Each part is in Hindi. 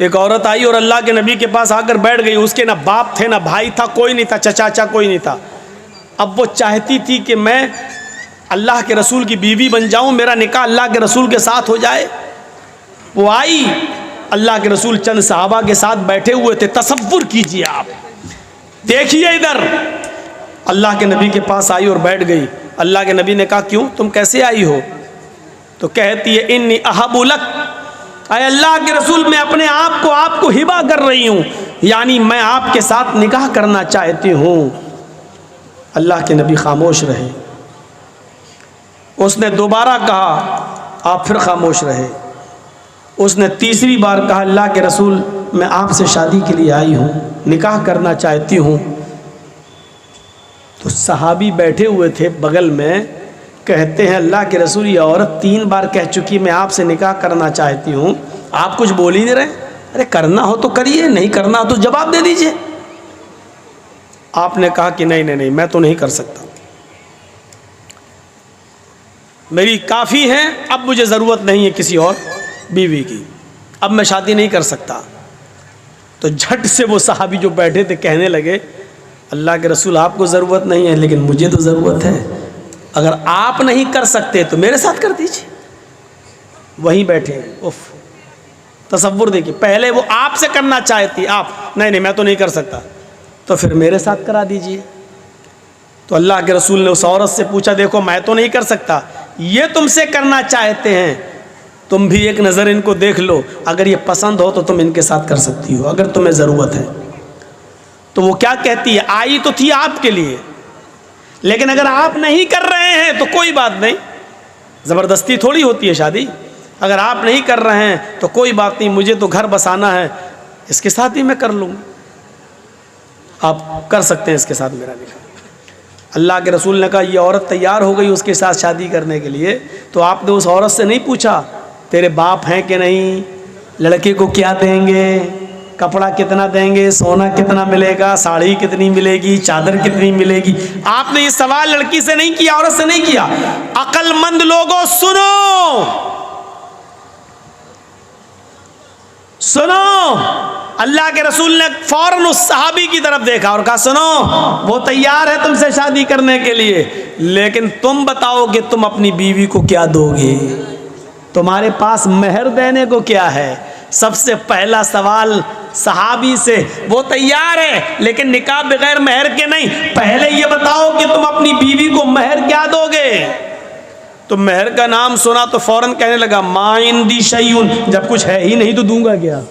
एक औरत आई और अल्लाह के नबी के पास आकर बैठ गई। उसके ना बाप थे, ना भाई था, कोई नहीं था, चाचा कोई नहीं था। अब वो चाहती थी कि मैं अल्लाह के रसूल की बीवी बन जाऊं, मेरा निकाह अल्लाह के रसूल के साथ हो जाए। वो आई, अल्लाह के रसूल चंद सहाबा के साथ बैठे हुए थे। तसव्वुर कीजिए आप, देखिए इधर, अल्लाह के नबी के पास आई और बैठ गई। अल्लाह के नबी ने कहा, क्यों, तुम कैसे आई हो? तो कहती है, इन्नी अहब्बु लक, अय अल्लाह के रसूल, मैं अपने आप को आपको हिबा कर रही हूँ, यानी मैं आपके साथ निकाह करना चाहती हूँ। अल्लाह के नबी खामोश रहे। उसने दोबारा कहा, आप फिर खामोश रहे। उसने तीसरी बार कहा, अल्लाह के रसूल, मैं आपसे शादी के लिए आई हूँ, निकाह करना चाहती हूँ। तो सहाबी बैठे हुए थे बगल में, कहते हैं, अल्लाह के रसूल, ये औरत 3 बार कह चुकी मैं आपसे निकाह करना चाहती हूँ, आप कुछ बोल ही नहीं रहे। अरे करना हो तो करिए, नहीं करना हो तो जवाब दे दीजिए। आपने कहा कि नहीं नहीं नहीं, मैं तो नहीं कर सकता, मेरी काफ़ी है, अब मुझे ज़रूरत नहीं है किसी और बीवी की, अब मैं शादी नहीं कर सकता। तो झट से वो सहाबी जो बैठे थे कहने लगे, अल्लाह के रसूल, आपको ज़रूरत नहीं है, लेकिन मुझे तो ज़रूरत है। अगर आप नहीं कर सकते तो मेरे साथ कर दीजिए। वहीं बैठे, उफ, तसव्वुर देखिए, पहले वो आपसे करना चाहती, आप नहीं नहीं मैं तो नहीं कर सकता, तो फिर मेरे साथ करा दीजिए। तो अल्लाह के रसूल ने उस औरत से पूछा, देखो मैं तो नहीं कर सकता, ये तुमसे करना चाहते हैं, तुम भी एक नज़र इनको देख लो, अगर ये पसंद हो तो तुम इनके साथ कर सकती हो, अगर तुम्हें ज़रूरत है। तो वो क्या कहती है, आई तो थी आपके लिए, लेकिन अगर आप नहीं कर रहे हैं तो कोई बात नहीं, ज़बरदस्ती थोड़ी होती है शादी। अगर आप नहीं कर रहे हैं तो कोई बात नहीं, मुझे तो घर बसाना है, इसके साथ ही मैं कर लूँगी, आप कर सकते हैं इसके साथ मेरा निकाह। अल्लाह के रसूल ने कहा, ये औरत तैयार हो गई उसके साथ शादी करने के लिए, तो आपने उस औरत से नहीं पूछा तेरे बाप हैं कि नहीं, लड़के को क्या देंगे, कपड़ा कितना देंगे, सोना कितना मिलेगा, साड़ी कितनी मिलेगी, चादर कितनी मिलेगी? आपने ये सवाल लड़की से नहीं किया, औरत से नहीं किया। अक्लमंद लोगों सुनो, सुनो, अल्लाह के रसूल ने फौरन उस सहाबी की तरफ देखा और कहा, सुनो, वो तैयार है तुमसे शादी करने के लिए, लेकिन तुम बताओ कि तुम अपनी बीवी को क्या दोगे, तुम्हारे पास मेहर देने को क्या है? सबसे पहला सवाल सहाबी से, वो तैयार है लेकिन निकाह बगैर मेहर के नहीं, पहले ये बताओ कि तुम अपनी बीवी को मेहर क्या दोगे? तो मेहर का नाम सुना तो फौरन कहने लगा, मा इंदी शैउन, जब कुछ है ही नहीं तो दूंगा क्या?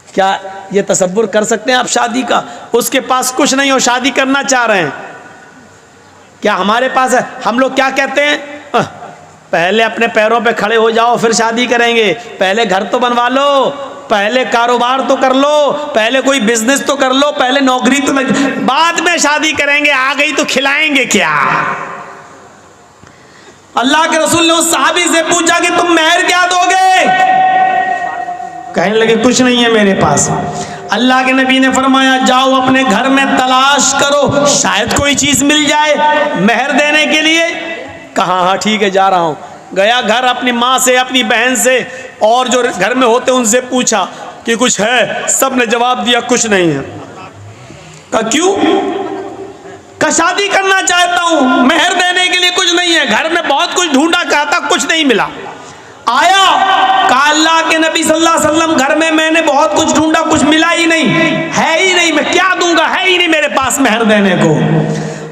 क्या ये तसव्वुर कर सकते हैं आप शादी का? उसके पास कुछ नहीं हो, शादी करना चाह रहे हैं, क्या हमारे पास है? हम लोग क्या कहते हैं, पहले अपने पैरों पे खड़े हो जाओ फिर शादी करेंगे, पहले घर तो बनवा लो, पहले कारोबार तो कर लो, पहले कोई बिजनेस तो कर लो, पहले नौकरी तो बाद में शादी करेंगे, आ गई तो खिलाएंगे क्या? अल्लाह के रसूल ने उस सहाबी से पूछा कि तुम मेहर क्या दोगे? कहने लगे, कुछ नहीं है मेरे पास। अल्लाह के नबी ने फरमाया, जाओ अपने घर में तलाश करो, शायद कोई चीज मिल जाए मेहर देने के लिए। कहा, हाँ ठीक है, जा रहा हूँ। गया घर, अपनी माँ से, अपनी बहन से और जो घर में होते उनसे पूछा कि कुछ है, सब ने जवाब दिया कुछ नहीं है। कहा क्यों? कहा शादी करना चाहता हूँ, मेहर देने के लिए कुछ नहीं है, घर में बहुत कुछ ढूंढा, कहता कुछ नहीं मिला। आया, कहा अल्लाह के नबी सल्लल्लाहु अलैहि वसल्लम, घर में मैंने बहुत कुछ ढूंढा, कुछ मिला ही नहीं, है ही नहीं, मैं क्या दूंगा, है ही नहीं मेरे पास मेहर देने को।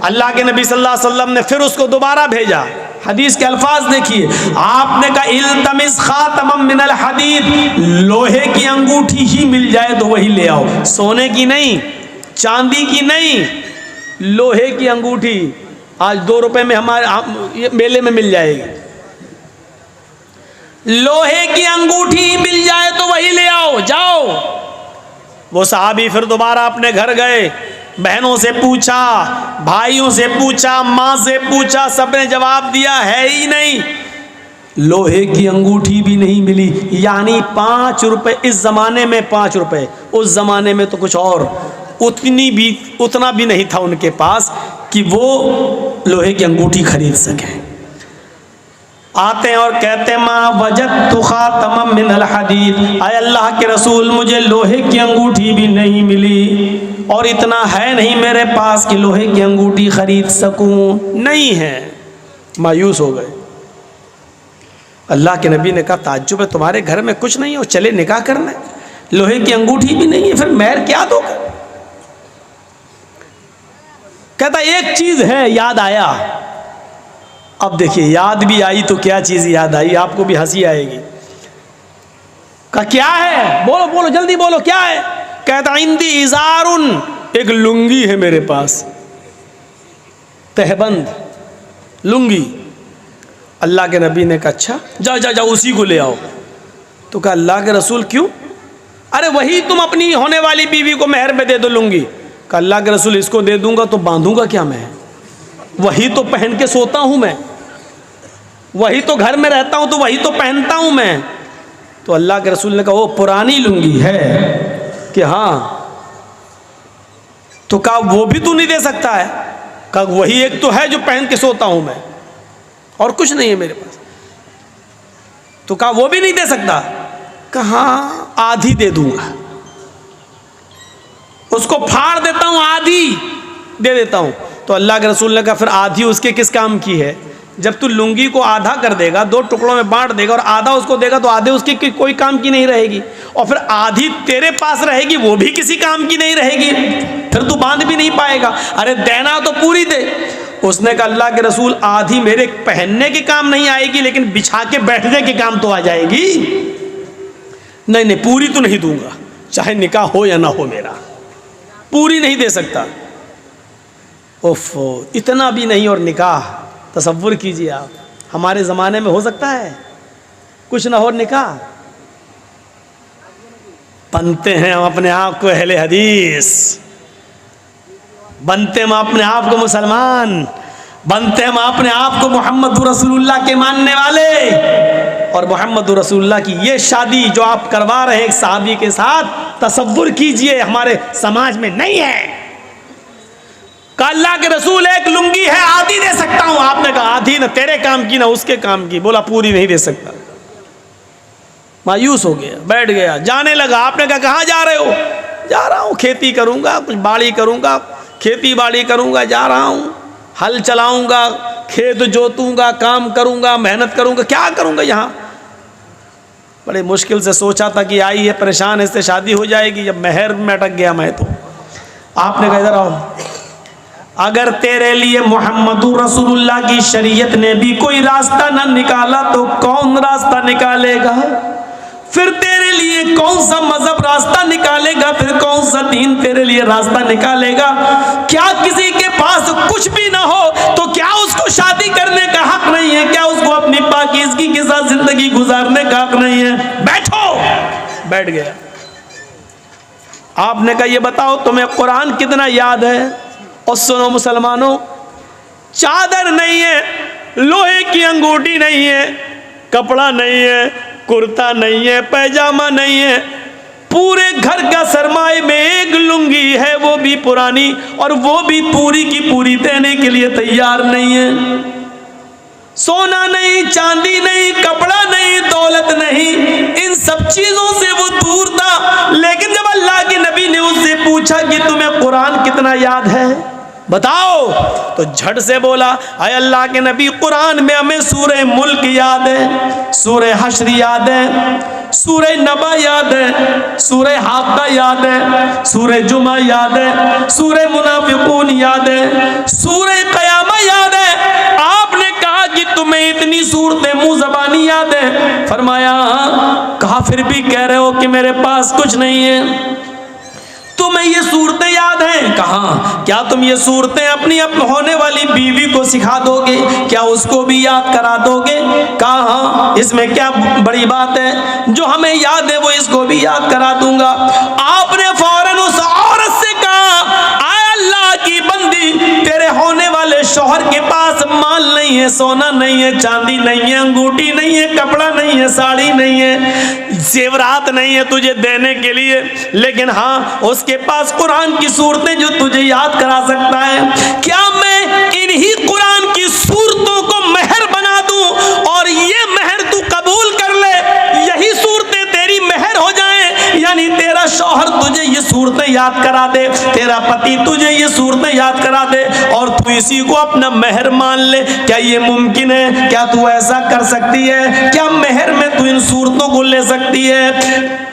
अल्लाह के नबी सल्लल्लाहु अलैहि वसल्लम ने फिर उसको दोबारा भेजा। हदीस के अल्फाज देखिए, आपने कहा, इल्तमिस खातमम मिनल हदीद, लोहे की अंगूठी ही मिल जाए तो वही ले आओ, सोने की नहीं, चांदी की नहीं, लोहे की अंगूठी। आज 2 रुपए में हमारे मेले में मिल जाएगी, लोहे की अंगूठी मिल जाए तो वही ले आओ, जाओ। वो सहाबी फिर दोबारा अपने घर गए, बहनों से पूछा, भाइयों से पूछा, माँ से पूछा, सबने जवाब दिया है ही नहीं, लोहे की अंगूठी भी नहीं मिली। यानी 5 रुपए इस जमाने में, 5 रुपए उस जमाने में तो कुछ और, उतना भी नहीं था उनके पास कि वो लोहे की अंगूठी खरीद सकें। आते हैं और कहते हैं माँ वजदतु खातमम मिनल हदीद, आय अल्लाह के रसूल मुझे लोहे की अंगूठी भी नहीं मिली और इतना है नहीं मेरे पास कि लोहे की अंगूठी खरीद सकूं, नहीं है। मायूस हो गए। अल्लाह के नबी ने कहा ताज्जुब है, तुम्हारे घर में कुछ नहीं हो, चले निकाह करना, लोहे की अंगूठी भी नहीं है, फिर मेहर क्या दोगे? कहता एक चीज है, याद आया। अब देखिए याद भी आई तो क्या चीज याद आई, आपको भी हंसी आएगी। कहा क्या है? बोलो बोलो जल्दी बोलो क्या है? कहता इंदी इजारुन, एक लुंगी है मेरे पास, तहबंद लुंगी। अल्लाह के नबी ने कहा अच्छा जाओ जाओ जाओ उसी को ले आओ। तो कहा अल्लाह के रसूल क्यों? अरे वही तुम अपनी होने वाली बीवी को मेहर में दे दो लुंगी। कहा अल्लाह के रसूल इसको दे दूंगा तो बांधूंगा क्या मैं? वही तो पहन के सोता हूं मैं, वही तो घर में रहता हूं तो वही तो पहनता हूं मैं। तो अल्लाह के रसूल ने कहा वो पुरानी लुंगी है कि हाँ। तो कहा वो भी तू नहीं दे सकता है? कहा वही एक तो है जो पहन के सोता हूं मैं, और कुछ नहीं है मेरे पास। तो कहा वो भी नहीं दे सकता? कहा आधी दे दूंगा, उसको फाड़ देता हूं, आधी दे देता हूं। तो अल्लाह के रसूल ने कहा फिर आधी उसके किस काम की है? जब तू लुंगी को आधा कर देगा, दो टुकड़ों में बांट देगा और आधा उसको देगा तो आधे उसकी कोई काम की नहीं रहेगी, और फिर आधी तेरे पास रहेगी वो भी किसी काम की नहीं रहेगी, फिर तू बांध भी नहीं पाएगा। अरे देना तो पूरी दे। उसने कहा अल्लाह के रसूल आधी मेरे पहनने के काम नहीं आएगी लेकिन बिछा के बैठने के काम तो आ जाएगी। नहीं नहीं पूरी तो नहीं दूंगा, चाहे निकाह हो या ना हो, मेरा पूरी नहीं दे सकता। ओफो, इतना भी नहीं। और निकाह तसव्वुर कीजिए आप, हमारे ज़माने में हो सकता है कुछ ना हो निकाह? बनते हैं हम अपने आप को अहले हदीस, बनते हम अपने आप को मुसलमान, बनते हम अपने आप को मोहम्मद रसूलुल्लाह के मानने वाले। और मोहम्मद रसूलुल्लाह की ये शादी जो आप करवा रहे हैं एक साहबी के साथ, तसव्वुर कीजिए हमारे समाज में नहीं है। कहा अल्लाह के रसूल एक लुंगी है आधी दे सकता हूं। आपने कहा आधी ना तेरे काम की ना उसके काम की। बोला पूरी नहीं दे सकता। मायूस हो गया, बैठ गया, जाने लगा। आपने कहा कहाँ जा रहे हो? जा रहा हूँ खेती करूँगा, कुछ बाड़ी करूँगा, खेती बाड़ी करूँगा, जा रहा हूँ, हल चलाऊँगा, खेत जोतूँगा, काम करूँगा, मेहनत करूँगा, क्या करूँगा यहाँ? बड़े मुश्किल से सोचा था कि आई है परेशान, इससे शादी हो जाएगी, जब मेहर में अटक गया मैं तो। आपने कहा इधर आओ, अगर तेरे लिए मोहम्मद रसूलुल्लाह की शरीयत ने भी कोई रास्ता न निकाला तो कौन रास्ता निकालेगा? फिर तेरे लिए कौन सा मजहब रास्ता निकालेगा? फिर कौन सा दीन तेरे लिए रास्ता निकालेगा? क्या किसी के पास कुछ भी ना हो तो क्या उसको शादी करने का हक नहीं है? क्या उसको अपनी पाकीज़गी के साथ जिंदगी गुजारने का हक नहीं है? बैठो। बैठ गया। आपने कहा ये बताओ तुम्हें कुरान कितना याद है? और सुनो मुसलमानों, चादर नहीं है, लोहे की अंगूठी नहीं है, कपड़ा नहीं है, कुर्ता नहीं है, पैजामा नहीं है, पूरे घर का सरमाए में एक लुंगी है, वो भी पुरानी, और वो भी पूरी की पूरी देने के लिए तैयार नहीं है। सोना नहीं, चांदी नहीं, कपड़ा नहीं, दौलत नहीं, इन सब चीजों से वो दूर था। लेकिन जब अल्लाह के नबी ने उससे पूछा कि तुम्हें कुरान कितना याद है बताओ, तो झट से बोला आय अल्लाह के नबी कुरान में हमें सूरह मुल्क याद है, सूरह हश्र याद है, सूरह नबा याद है, सूरह हाक़ा याद है, सूरह जुमा याद है, सूरह मुनाफिकून याद है, सूरह क़यामा याद है। आपने कहा कि तुम्हें इतनी सूरतें मुंह ज़बानी याद है? फरमाया कहा फिर भी कह रहे हो कि मेरे पास कुछ नहीं है। तुम्हें ये सूरतें याद हैं? कहा क्या तुम ये सूरतें अपनी होने वाली बीवी को सिखा दोगे? क्या उसको भी याद करा दोगे? कहा हाँ, इसमें क्या बड़ी बात है, जो हमें याद है वो इसको भी याद करा दूंगा। आपने फौरन उस औरत से कहा आय अल्लाह की बंदी, तेरे होने वाले शौहर के पास माल नहीं है, सोना नहीं है, चांदी नहीं है, अंगूठी नहीं है, कपड़ा नहीं है, साड़ी नहीं है, जेवरात नहीं है तुझे देने के लिए, लेकिन हाँ उसके पास कुरान की सूरतें जो तुझे याद करा सकता है। क्या मैं इन्हीं कुरान की सूरतों को मेहर बना दूं और ये यानी तेरा शौहर तुझे ये सूरतें याद करा दे, तेरा पति तुझे ये सूरतें याद करा दे और तू इसी को अपना मेहर मान ले। क्या ये मुमकिन है? क्या तू ऐसा कर सकती है? क्या मेहर में तू इन सूरतों को ले सकती है?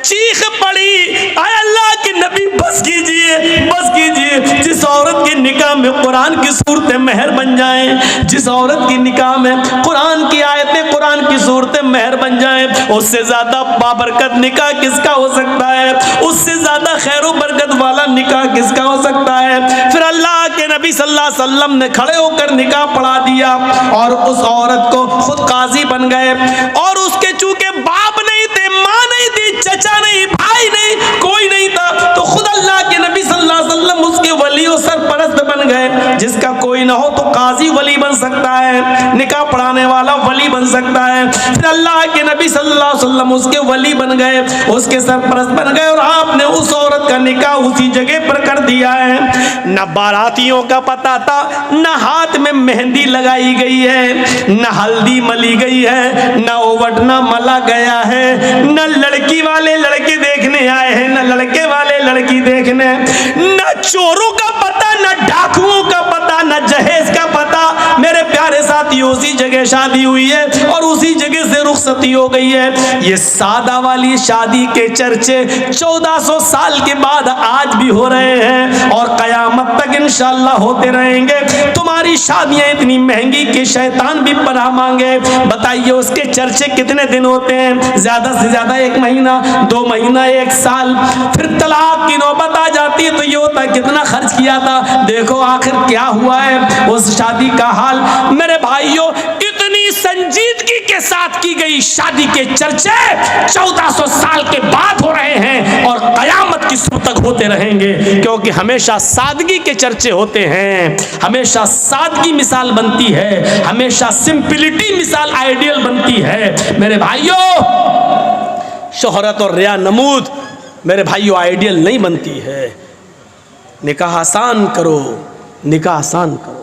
चीख पड़ी, आय अल्लाह के नबी बस कीजिए, बस कीजिए। जिस औरत के निकाह में कुरान की सूरतें मेहर बन जाएं, जिस औरत की निकाह में कुरान की आयतें, कुरान की सूरतें मेहर बन जाएं, उससे ज्यादा बाबरकत निकाह किसका हो सकता है? उससे ज्यादा खैर बरकत वाला निकाह किसका हो सकता है? फिर अल्लाह के नबी सल्लल्लाहु अलैहि वसल्लम ने खड़े होकर निकाह पढ़ा दिया और उस औरत को खुद काजी बन गए। और उसके चूंकि बाप नहीं थे, माँ नहीं थी, चचा नहीं, भाई नहीं, कोई नहीं था, तो खुद अल्लाह के नबी सल्लल्लाहु अलैहि वसल्लम उसके वली और सरपरस्त बन गए। जिसका कोई ना हो तो काजी वली बन सकता है, निकाह पढ़ाने वाला वली बन सकता है। फिर अल्लाह के नबी सल्लल्लाहु अलैहि वसल्लम उसके वली बन गए, उसके सरपरस्त बन गए और आपने उस औरत का निकाह उसी जगह पर कर दिया है। न बारातियों का पता था, न हाथ में मेहंदी लगाई गई है, न हल्दी मली गई है, न ओवटना मला गया है, न लड़की वाले लड़के देखने आए हैं, न लड़के वाले लड़की देखने, न चोरों का पता, न डाकुओं का पता, न जहेज का पता। मेरे प्यारे साथी, उसी जगह शादी हुई है और उसी जगह से रुखसती हो गई है। ये सादा वाली शादी के चर्चे 1400 साल के बाद आज भी हो रहे हैं और कयामत तक इंशाअल्लाह होते रहेंगे। तुम्हारी शादियां इतनी महंगी कि शैतान भी पनाह मांगे। बताइए उसके चर्चे कितने दिन होते हैं? ज्यादा से ज्यादा 1 महीना, 2 महीना, 1 साल। फिर तलाक की नौबत आ जाती है तो ये होता है कितना खर्च किया था, देखो आखिर क्या हुआ है उस शादी का हाल। मेरे भाइयों, इतनी संजीदगी के साथ की गई शादी के चर्चे 1400 साल के बाद हो रहे हैं और कयामत की सूरत तक होते रहेंगे, क्योंकि हमेशा सादगी के चर्चे होते हैं, हमेशा सादगी मिसाल बनती है, हमेशा सिंपलिटी मिसाल आइडियल बनती है। मेरे भाइयों, शोहरत और रिया नमूद मेरे भाइयों आइडियल नहीं बनती है। निकाह आसान करो, निकाह आसान करो।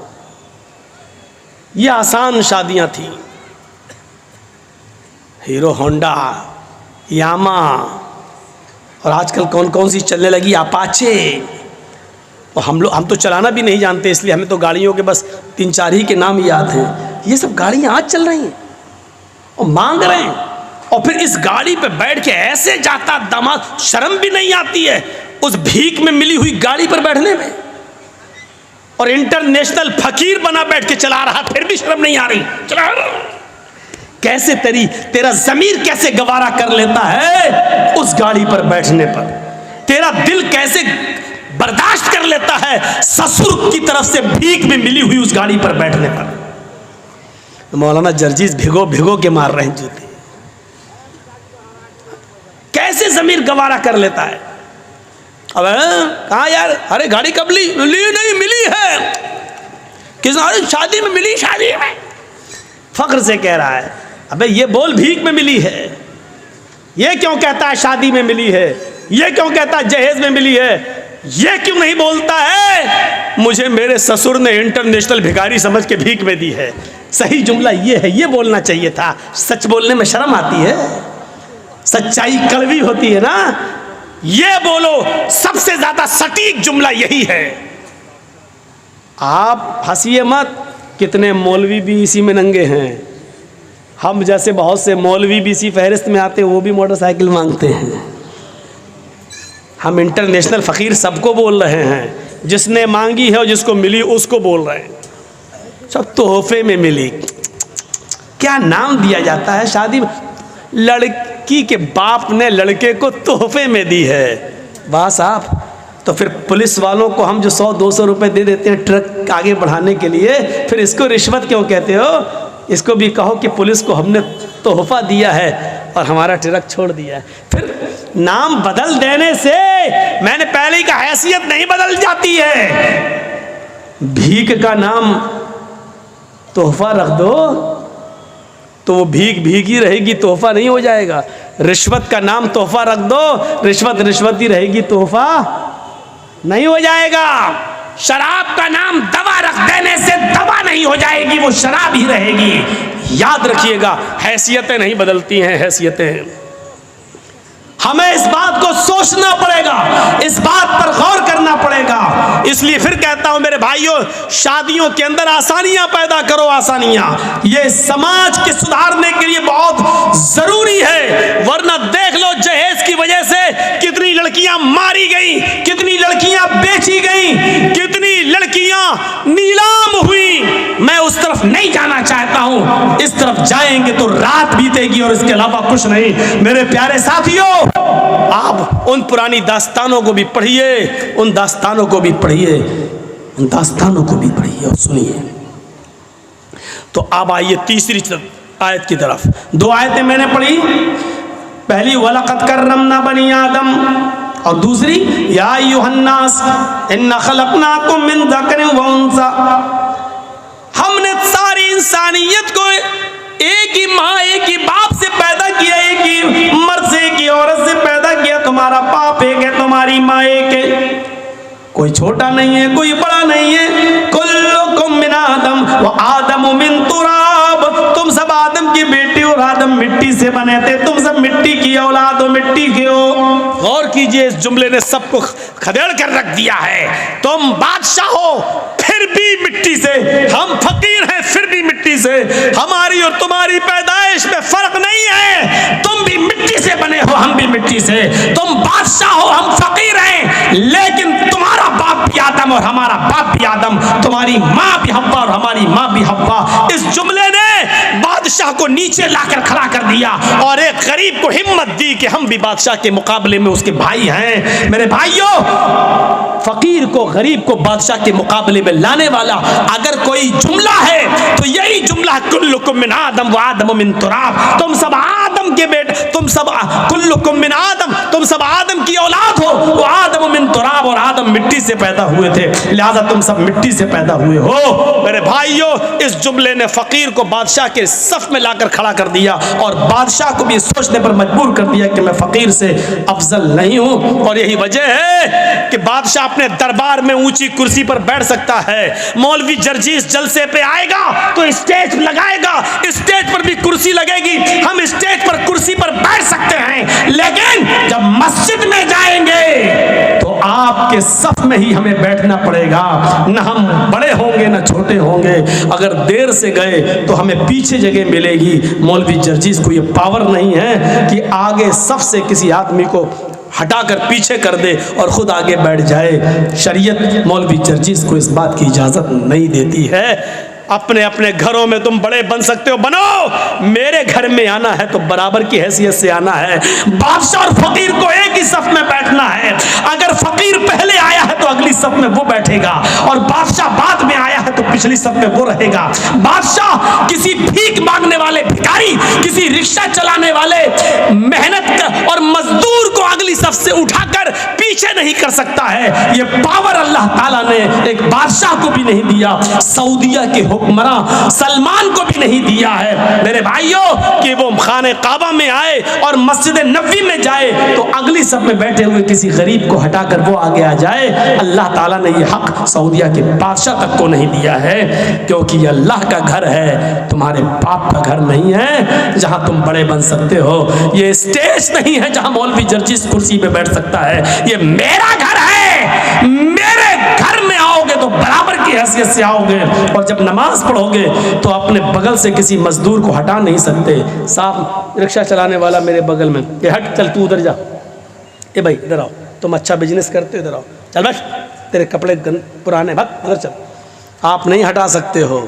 ये आसान शादियां थी। हीरो होंडा, यामा और आजकल कौन कौन सी चलने लगी, अपाचे। और हम तो चलाना भी नहीं जानते, इसलिए हमें तो गाड़ियों के बस 3-4 ही के नाम याद हैं। ये सब गाड़ियां आज चल रही हैं और मांग रहे हैं, और फिर इस गाड़ी पे बैठ के ऐसे जाता दामाद, शर्म भी नहीं आती है उस भीख में मिली हुई गाड़ी पर बैठने में। और इंटरनेशनल फकीर बना बैठ के चला रहा, फिर भी शर्म नहीं आ रही, चला रहा। कैसे तेरा जमीर कैसे गवारा कर लेता है उस गाड़ी पर बैठने पर? तेरा दिल कैसे बर्दाश्त कर लेता है ससुर की तरफ से भीख में मिली हुई उस गाड़ी पर बैठने पर? तो मौलाना जर्जीज भिगो भिगो के मार रहे हैं जूते। कैसे जमीर गवारा कर लेता है? अब कहा यार, अरे गाड़ी कब ली? नहीं, मिली है। किस शादी में मिली, शादी में। फख्र से कह रहा है, अबे ये बोल भीख में मिली है। ये क्यों कहता है शादी में मिली है? ये क्यों कहता है जहेज में मिली है? ये क्यों नहीं बोलता है मुझे मेरे ससुर ने इंटरनेशनल भिखारी समझ के भीख में दी है? सही जुमला ये है, ये बोलना चाहिए था। सच बोलने में शर्म आती है, सच्चाई कड़वी होती है ना। ये बोलो, सबसे ज्यादा सटीक जुमला यही है। आप हंसिए मत, कितने मौलवी भी इसी में नंगे हैं। हम जैसे बहुत से मौलवी भी इसी फहरिस्त में आते हैं, वो भी मोटरसाइकिल मांगते हैं। हम इंटरनेशनल फ़कीर सबको बोल रहे हैं, जिसने मांगी है और जिसको मिली उसको बोल रहे हैं। सब तोहफे में मिली। क्या नाम दिया जाता है शादी में? लड़की के बाप ने लड़के को तोहफे में दी है। वाह साहब, तो फिर पुलिस वालों को हम जो 100-200 रुपए दे देते हैं ट्रक आगे बढ़ाने के लिए, फिर इसको रिश्वत क्यों कहते हो? इसको भी कहो कि पुलिस को हमने तोहफा दिया है और हमारा ट्रक छोड़ दिया है। फिर नाम बदल देने से, मैंने पहले का हैसियत नहीं बदल जाती है। भीख का नाम तोहफा रख दो तो वो भीख भीख ही रहेगी, तोहफा नहीं हो जाएगा। रिश्वत का नाम तोहफा रख दो, रिश्वत रिश्वत ही रहेगी, तोहफा नहीं हो जाएगा। शराब का नाम दवा रख देने से दवा नहीं हो जाएगी, वो शराब ही रहेगी। याद रखिएगा, हैसियतें नहीं बदलती हैं, हैसियतें। हमें इस बात को सोचना पड़ेगा, इस बात पर गौर करना पड़ेगा। इसलिए फिर कहता हूं मेरे भाइयों, शादियों के अंदर आसानियां पैदा करो, आसानियां। ये समाज के सुधारने के लिए बहुत जरूरी है। वरना देख लो जहेज की वजह से कितनी लड़कियां मारी गई, कितनी लड़कियां बेची गई, कितनी लड़कियां नीलाम हुई। मैं उस तरफ नहीं जाना चाहता हूं। इस तरफ जाएंगे तो रात बीतेगी और इसके अलावा कुछ नहीं। मेरे प्यारे साथियों, आप उन पुरानी दास्तानों को भी पढ़िए, उन दास्तानों को भी पढ़िए, उन दास्तानों को भी पढ़िए और सुनिए। तो अब आइए तीसरी आयत की तरफ। दो आयतें मैंने पढ़ी, पहली वलक़द कर्रमना बनी आदम, और दूसरी या अय्युहन्नास इन्ना खलक़नाकुम मिन ज़करिन व उन्सा। हमने सारी इंसानियत को एक ही माँ एक ही बाप से पैदा किया, एक ही मर्द से एक ही औरत से पैदा किया। तुम्हारा बाप एक है, तुम्हारी माँ एक है, कोई छोटा नहीं है, कोई बड़ा नहीं है। कुल्लुकुम मिन आदम व आदम मिन तुराब। तुम सब आदम की बेटी और आदम मिट्टी से बने थे, तुम सब मिट्टी की औलाद हो, मिट्टी के हो। गौर कीजिए, इस जुमले ने सबको खदेड़ कर रख दिया है। तुम बादशाह हो फिर भी मिट्टी से, हम फकीर हैं फिर भी मिट्टी से। हमारी और तुम्हारी पैदाइश में फर्क नहीं है। तुम भी मिट्टी से बने हो, हम भी मिट्टी से। तुम बादशाह हो, हम फकीर हैं, लेकिन तुम्हारा बाप भी आदम और हमारा बाप भी आदम, तुम्हारी माँ भी हव्वा और हमारी माँ भी हव्वा। इस जुमले ने बादशाह को नीचे लाकर खड़ा कर दिया और एक गरीब को हिम्मत दी कि हम भी बादशाह के मुकाबले में उसके भाई हैं। मेरे भाइयों, फकीर को, गरीब को बादशाह के मुकाबले में लाने वाला अगर कोई जुमला है तो यही जुमला, कुल्लुकुम मिन आदम व आदम मिन तुराब। तुम सब आदम के बेटे, तुम सब कुल्लुकुम मिन आदम, तुम सब आदम की औलाद हो। वो आदम मिन तुराब, और आदम मिट्टी से पैदा हुए थे, लिहाजा तुम सब मिट्टी से पैदा हुए हो। मेरे भाइयों, इस जुमले ने फकीर को बादशाह के सफ में लाकर खड़ा कर दिया और बादशाह को भी सोचने पर मजबूर कर दिया कि मैं फकीर से अफजल नहीं हूं। और यही वजह है कि बादशाह अपने दरबार में ऊंची कुर्सी पर बैठ सकता है। मौलवी जर्जीस जलसे पे आएगा तो स्टेज लगाएगा, स्टेज पर भी कुर्सी लगेगी, हम स्टेज पर कुर्सी पर बैठ सकते हैं। लेकिन जब मस्जिद में जाएंगे तो आपके सफ में ही हमें बैठना पड़ेगा। न हम बड़े होंगे न छोटे होंगे, अगर देर से गए तो हमें पीछे जगह मिलेगी। मौलवी जर्जीस को ये पावर नहीं है कि आगे सफ से किसी आदमी को हटाकर पीछे कर दे और खुद आगे बैठ जाए। शरीयत मौलवी जर्जीस को इस बात की इजाजत नहीं देती है। अपने अपने घरों में तुम बड़े बन सकते हो, बनो। मेरे घर में आना है तो बराबर की हैसियत से आना है। बादशाह और फकीर को एक ही सफ में बैठना है। अगर फकीर पहले आया है तो अगली सफ में वो बैठेगा, और बादशाह बाद में आया है तो पिछली सफ में वो रहेगा। बादशाह किसी भीख मांगने वाले भिखारी, किसी रिक्शा चलाने वाले मेहनत और मजदूर को अगली सफ से उठाकर पीछे नहीं कर सकता है। ये पावर अल्लाह ताला ने एक बादशाह को भी नहीं दिया, सऊदिया के हुक्मरान सलमान को भी नहीं दिया है। मेरे भाइयों, कि वो खाने काबा में आए और मस्जिद नबवी में जाए तो अगली सब में बैठे हुए किसी गरीब को हटाकर वो आगे आ जाए। अल्लाह ताला ने ये हक सऊदिया के बादशाह तक को नहीं दिया है, क्योंकि ये अल्लाह का घर है, तुम्हारे बाप का घर नहीं है जहां तुम बड़े बन सकते हो। ये स्टेज नहीं है जहां मौलवी जर्जीस कुर्सी पे बैठ सकता है। ये मेरा घर है, मेरे घर में आओगे तो बराबर की हैसियत से आओगे, और जब नमाज पढ़ोगे तो अपने बगल से किसी मजदूर को हटा नहीं सकते। साहब रिक्शा चलाने वाला मेरे बगल में, ये हट, चल तू उधर जा, ए भाई इधर आओ, तुम अच्छा बिजनेस करते हो, इधर आओ, चल बस, तेरे कपड़े पुराने, भाग उधर चल। आप नहीं हटा सकते हो,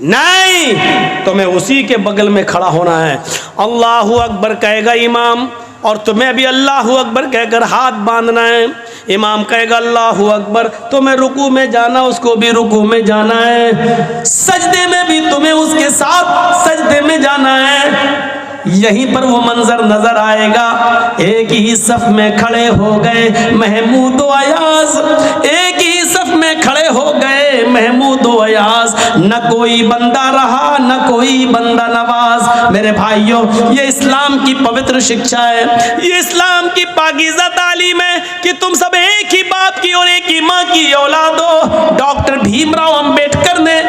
नहीं, तुम्हें उसी के बगल में खड़ा होना है। अल्लाहू अकबर कहेगा इमाम, और तुम्हें भी अल्लाहू अकबर कहकर हाथ बांधना है। इमाम कहेगा अल्लाहू अकबर, तुम्हें रुकू में जाना, उसको भी रुकू में जाना है, सजदे में भी तुम्हें उसके साथ सजदे में जाना है। यहीं पर वो मंजर नजर आएगा, एक ही सफ में खड़े हो गए महमूद व अयाज, एक ही सफ में खड़े हो गए महमूद व अयाज, न कोई बंदा रहा न कोई बंदा नवाज। मेरे भाइयों, ये इस्लाम की पवित्र शिक्षा है, ये इस्लाम की पाकीज़ा तालीम है कि तुम सब एक ही बाप की और एक ही माँ की औलाद हो। डॉक्टर भीमराव अंबेडकर ने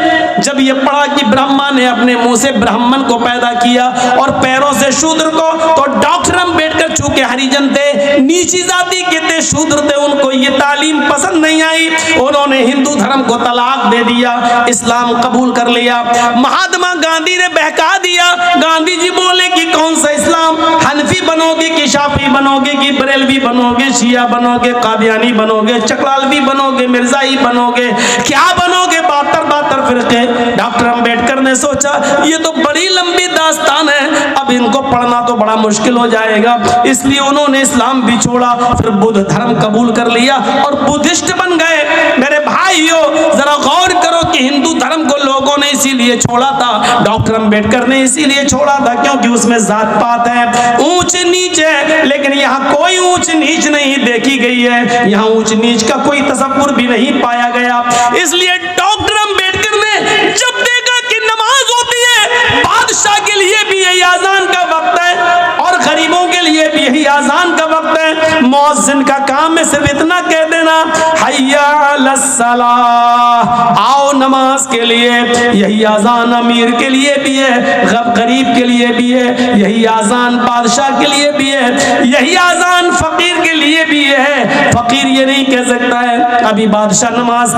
जब ये पढ़ा कि ब्रह्मा ने अपने मुंह से ब्राह्मण को पैदा किया और पैरों से शूद्र को, तो डॉक्टर अंबेडकर चूंकि हरिजन थे, नीची जाति के थे, शूद्र थे, उनको ये तालीम पसंद नहीं आई, उन्होंने हिंदू धर्म को तलाक दे दिया, इस्लाम कबूल कर लिया। महात्मा गांधी ने बहका दिया। गांधी जी बोले कि कौन सा इस्लाम, हनफी बनोगे कि शाफी बनोगे कि बरेलवी बनोगे, शिया बनोगे, कादियानी बनोगे, चकलालवी बनोगे, मिर्जाई बनोगे, क्या बनोगे? 72 फिरके। डॉक्टर अंबेडकर ने सोचा ये तो बड़ी लंबी दास्तान है, अब इनको पढ़ना तो बड़ा मुश्किल हो जाएगा, इसलिए उन्होंने इस्लाम भी छोड़ा, फिर बुद्ध धर्म कबूल कर लिया और बुद्धिस्ट बन गए। मेरे भाइयों, जरा गौर करो कि हिंदू धर्म को लोगों ने इसीलिए छोड़ा था, डॉक्टर अंबेडकर ने इसीलिए छोड़ा था क्योंकि उसमें जात पात है, ऊंच नीच है, लेकिन यहाँ कोई ऊंच नीच नहीं देखी गई है, यहाँ ऊंच नीच का कोई तसव्वुर भी नहीं पाया गया। इसलिए डॉक्टर अंबेडकर ने जब देखा कि नमाज होती है, बादशाह के लिए भी यही आजान का वक्त है और गरीबों के लिए भी यही आजान का वक्त है, मुअज्जिन का काम है सिर्फ इतना कह देना, हय्या अलस्सलाह, आओ नमाज के लिए। यही आजान अमीर के लिए भी है, गरीब के लिए भी है, यही आजान बादशाह के लिए भी है, यही आजान फकीर के लिए भी है। फकीर ये नहीं कह सकता है अभी बादशाह नमाज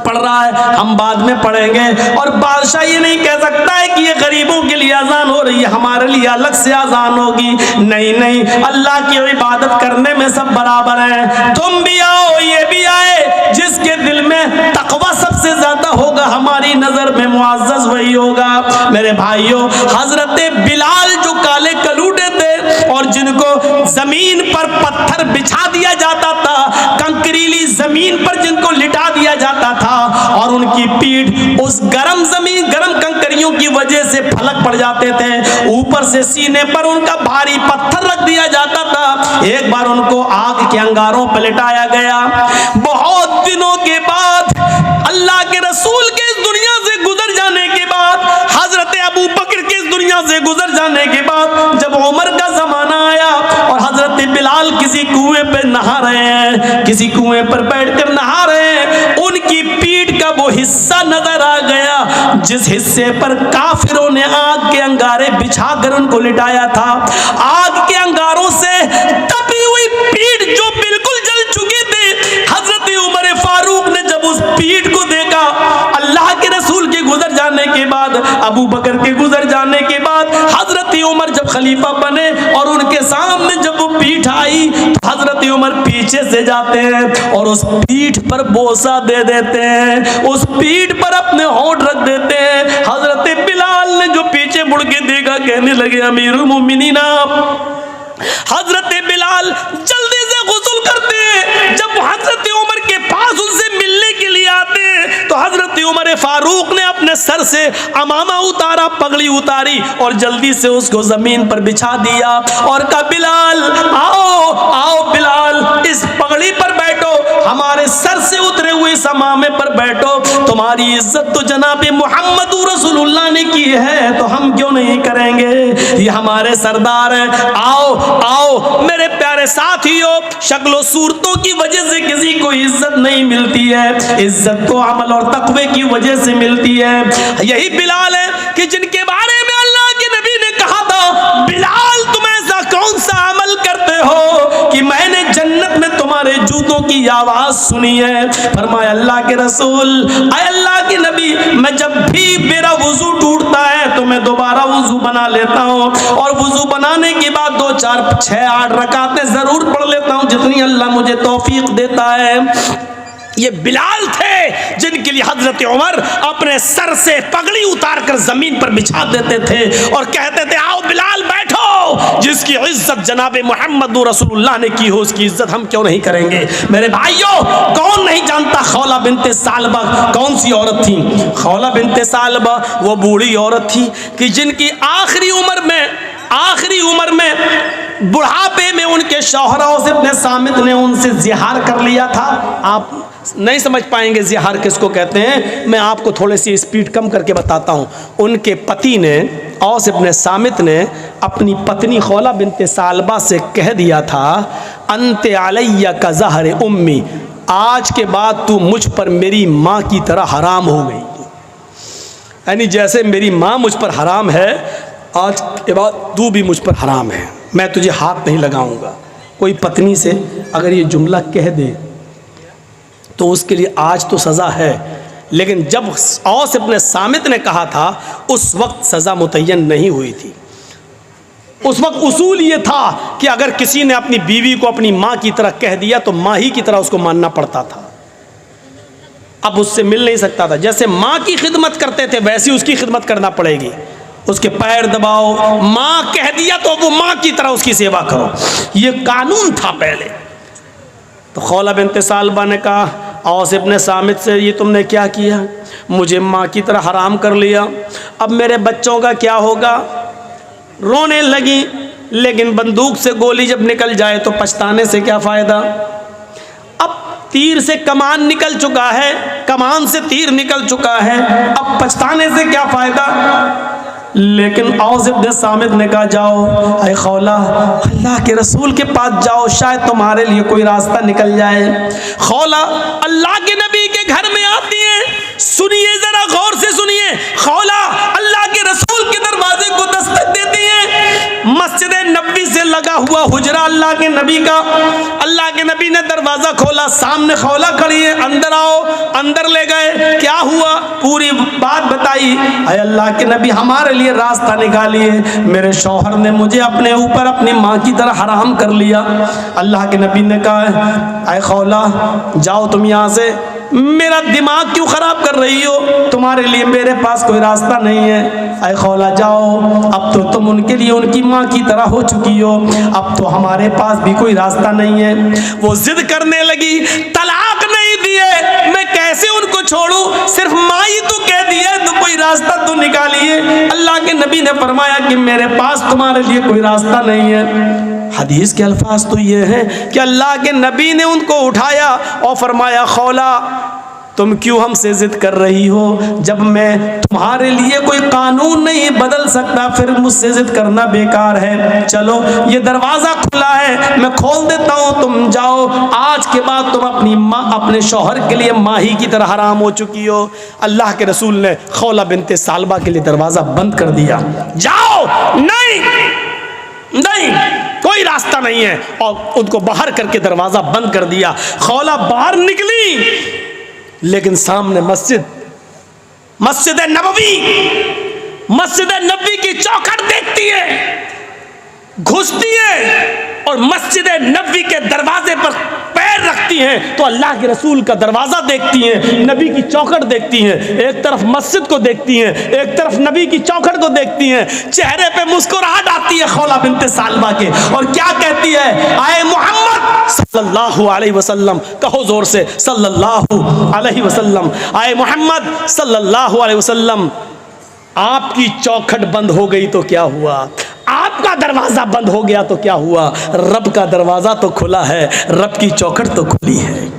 पढ़ रहा है, हम बाद में पढ़ेंगे, और बादशाह ये नहीं कह सकता है कि ये गरीबों के लिए आजान हो रही है, हमारे लिए अलग से आजान होगी। नहीं नहीं, अल्लाह की इबादत करने में सब बराबर हैं। तुम भी आओ, ये भी आए, जिसके दिल में तकवा सबसे ज्यादा होगा, हमारी नजर में मुअज़्ज़ज़ वही होगा। मेरे भाइयों, हजरत बिलाल जो काले कलूटे थे और जिनको जमीन पर पत्थर बिछा दिया जाता था, कंकरीली जमीन पर जिनको लिटा दिया जाता था और उनकी पीठ उस गरम जमीन, गरम कंकरियों की वजह से फलक पड़ जाते थे, ऊपर से सीने पर उनका भारी पत्थर रख दिया जाता था। एक बार उनको आग के अंगारों पर लिटाया गया। बहुत दिनों के बाद, अल्लाह के रसूल के इस दुनिया से गुजर जाने के बाद, हजरत अबू बकर के इस दुनिया से गुजर जाने के बाद, जब उमर का जमाना आया और हजरत बिलाल किसी कुएं पे नहा रहे हैं, किसी कुएं पर बैठकर नहा रहे हैं, उनकी पीठ का वो हिस्सा नजर आ गया जिस हिस्से पर काफिरों ने आग के अंगारे बिछाकर उनको लिटाया था। आग के अंगारों से तपी हुई पीठ जो बिल्कुल जल चुकी थी, हजरत उमर फारूक ने जब उस पीठ को देखा, अल्लाह के रसूल के गुजर जाने के बाद, अबू बकर के गुजर जाने के बाद, हजरत उमर जब खलीफा बने और उनके सामने जब वो पीठ आई, तो हजरत उमर पीछे से जाते हैं और उस पीठ पर बोसा दे देते हैं, उस पीठ पर अपने होंठ रख देते हैं। हजरत बिलाल ने जो पीछे मुड़ के देखा, कहने लगे अमीरुल मोमिनीन, हजरत बिलाल जल्दी से गुस्ल करते हैं। जब हजरत उमर के पास उनसे मिलने के लिए आते हैं तो हजरत उमर फारूक ने अपने सर से अमामा उतारा, पगड़ी उतारी और जल्दी से उसको जमीन पर बिछा दिया और कहा, बिलाल आओ आओ बिलाल, इस पगड़ी पर बैठो, हमारे सर से उतरे हुए इस अमामे पर बैठो, तुम्हारी इज्जत तो जनाब मोहम्मद रसूलुल्लाह ने की है, तो हम क्यों नहीं करेंगे, ये हमारे सरदार हैं। आओ आओ मेरे प्यारे साथियों, शक्लो सूरतों की वजह से किसी को इज्जत नहीं मिलती है, इज्जत तो अमल और तकवे की वजह से मिलती है। यही बिलाल है कि जिनके बारे में अल्लाह के नबी ने कहा था, बिलाल तुम ऐसा कौन सा अमल करते हो कि मैंने जन्नत में तुम्हारे जूतों की आवाज सुनी है। फरमाया अल्लाह के रसूल, अल्लाह के नबी, मैं जब भी मेरा वुजू टूटता है तो मैं दोबारा वुजू बना लेता हूँ और वुजू बनाने के बाद 2, 4, 6, 8 रकातें जरूर पढ़ लेता हूँ, जितनी अल्लाह मुझे तौफीक देता है। ये बिलाल थे जिनके लिए हजरत उमर अपने सर से पगड़ी उतारकर जमीन पर बिछा देते थे और कहते थे, आओ बिलाल बैठो, जिसकी इज्जत जनाब मोहम्मद रसूलुल्लाह ने की हो उसकी इज्जत हम क्यों नहीं करेंगे। मेरे भाइयों, कौन नहीं जानता खौला बिनते सालबा कौन सी औरत थी। खौला बिनते सालबा वो बूढ़ी औरत थी कि जिनकी आखिरी उम्र में बुढ़ापे में उनके शौहरों से अपने सामित ने उनसे जिहार कर लिया था। आप नहीं समझ पाएंगे जिहार किसको कहते हैं, मैं आपको थोड़ी सी स्पीड कम करके बताता हूँ। उनके पति ने, औस इब्ने सामित ने अपनी पत्नी खौला बिनते सालबा से कह दिया था, अंते अलैया का ज़हर उम्मी, आज के बाद तू मुझ पर मेरी माँ की तरह हराम हो गई, यानी जैसे मेरी माँ मुझ पर हराम है, आज के बाद तू भी मुझ पर हराम है। मैं तुझे हाथ नहीं लगाऊंगा। कोई पत्नी से अगर ये जुमला कह दे तो उसके लिए आज तो सज़ा है, लेकिन जब औस इब्न सामित ने कहा था उस वक्त सज़ा मुतय्यन नहीं हुई थी। उस वक्त उसूल ये था कि अगर किसी ने अपनी बीवी को अपनी माँ की तरह कह दिया तो माँ ही की तरह उसको मानना पड़ता था। अब उससे मिल नहीं सकता था। जैसे माँ की खिदमत करते थे वैसी उसकी खिदमत करना पड़ेगी। उसके पैर दबाओ, माँ कह दिया तो वो माँ की तरह उसकी सेवा करो, ये कानून था पहले। तो खौला बिन्त सालबा ने कहा औस इब्न सामित से, ये तुमने क्या किया? मुझे माँ की तरह हराम कर लिया, अब मेरे बच्चों का क्या होगा? रोने लगी। लेकिन बंदूक से गोली जब निकल जाए तो पछताने से क्या फ़ायदा? अब तीर से कमान निकल चुका है, कमान से तीर निकल चुका है, अब पछताने से क्या फ़ायदा? लेकिन औस इब्न सामित ने कहा जाओ ऐ खौला, अल्लाह के रसूल के पास जाओ, शायद तुम्हारे लिए कोई रास्ता निकल जाए। खौला अल्लाह के नबी के घर में आती है। सुनिए जरा गौर से सुनिए, खौला अल्लाह के रसूल के दरवाजे को दस्तक देती है। मस्जिद नबी से लगा हुआ हुजरा अल्लाह के नबी का। अल्लाह के नबी ने दरवाजा खोला, सामने खौला खड़ी है, अंदर आओ। अंदर ले गए, क्या हुआ पूरी बात बताई। ऐ अल्लाह के नबी हमारे लिए रास्ता निकालिए, मेरे शौहर ने मुझे अपने ऊपर अपनी माँ की तरह हराम कर लिया। अल्लाह के नबी ने कहा ऐ खौला जाओ तुम यहाँ से, मेरा दिमाग क्यों ख़राब कर रही हो? तुम्हारे लिए मेरे पास कोई रास्ता नहीं है। ऐ खौला जाओ, अब तो तुम उनके लिए उनकी माँ की तरह हो चुकी हो, अब तो हमारे पास भी कोई रास्ता नहीं है। वो जिद करने लगी, तलाक नहीं दिए मैं कैसे उनको छोड़ूं, सिर्फ माँ ही तो कह दिए तो कोई रास्ता तो निकालिए। अल्लाह के नबी ने फरमाया कि मेरे पास तुम्हारे लिए कोई रास्ता नहीं है। हदीस के अल्फाज तो ये हैं कि अल्लाह के नबी ने उनको उठाया और फरमाया खौला तुम क्यों हमसे जिद कर रही हो? जब मैं तुम्हारे लिए कोई कानून नहीं बदल सकता फिर मुझसे जिद करना बेकार है। चलो ये दरवाज़ा खुला है, मैं खोल देता हूँ, तुम जाओ। आज के बाद तुम अपनी माँ अपने शौहर के लिए माही की तरह हराम हो चुकी हो। अल्लाह के रसूल ने खौला बिन्त सालबा के लिए दरवाज़ा बंद कर दिया। जाओ, नहीं नहीं कोई रास्ता नहीं है, और उनको बाहर करके दरवाज़ा बंद कर दिया। खौला बाहर निकली, लेकिन सामने मस्जिद नबवी की चौखट देखती है, घुसती है और मस्जिद नबवी के दरवाजे पर पैर रखती हैं तो अल्लाह के रसूल का दरवाज़ा देखती हैं, नबी की चौखट देखती हैं। एक तरफ मस्जिद को देखती हैं, एक तरफ नबी की चौखट को देखती हैं। चेहरे पे मुस्कुराहट आती है खौला बिन्त सालबा के, और क्या कहती है? आए मोहम्मद सल्लल्लाहु अलैहि वसल्लम, कहो जोर से सल्लल्लाहु अलैहि वसल्लम। आए मोहम्मद सल्लल्लाहु अलैहि वसल्लम, आपकी चौखट बंद हो गई तो क्या हुआ? आपका दरवाजा बंद हो गया तो क्या हुआ? रब का दरवाजा तो खुला है, रब की चौखट तो खुली है।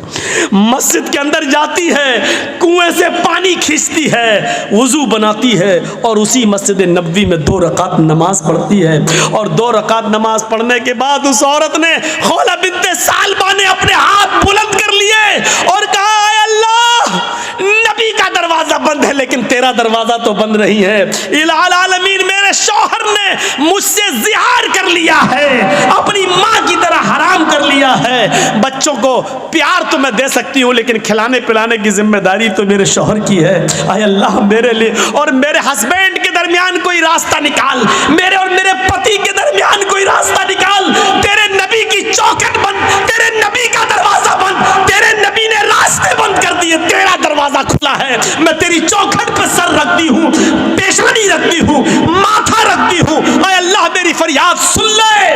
मस्जिद के अंदर जाती है, कुएं से पानी खींचती है, वुजू बनाती है और उसी मस्जिद नबवी में 2 रकात नमाज पढ़ती है। और 2 रकात नमाज पढ़ने के बाद उस औरत ने खौला बिन्त सालबा ने अपने हाथ बुलंद कर लिए और कहा अल्लाह, नबी का दरवाजा बंद है लेकिन तेरा दरवाजा तो बंद नहीं है। इलाल आलमीन मेरे शौहर ने मुझसे जिहार कर लिया है, अपनी माँ की तरह हराम कर लिया है। बच्चों को प्यार तो मैं दे सकती हूँ लेकिन खिलाने पिलाने की जिम्मेदारी तो मेरे शौहर की है। आए अल्लाह मेरे लिए और मेरे हस्बैंड के दरमियान कोई रास्ता निकाल, मेरे और मेरे पति के दरमियान कोई रास्ता निकाल। तेरे नबी की चौखट बंद, तेरे नबी का दरवाजा बंद, तेरे नबी ने रास्ते बंद कर दिए, तेरा दरवाजा खुला है। मैं तेरी चौखट पर सर रखती हूँ, पेशानी रखती हूँ, माथा रखती हूँ। आए अल्लाह मेरी फरियाद सुन ले।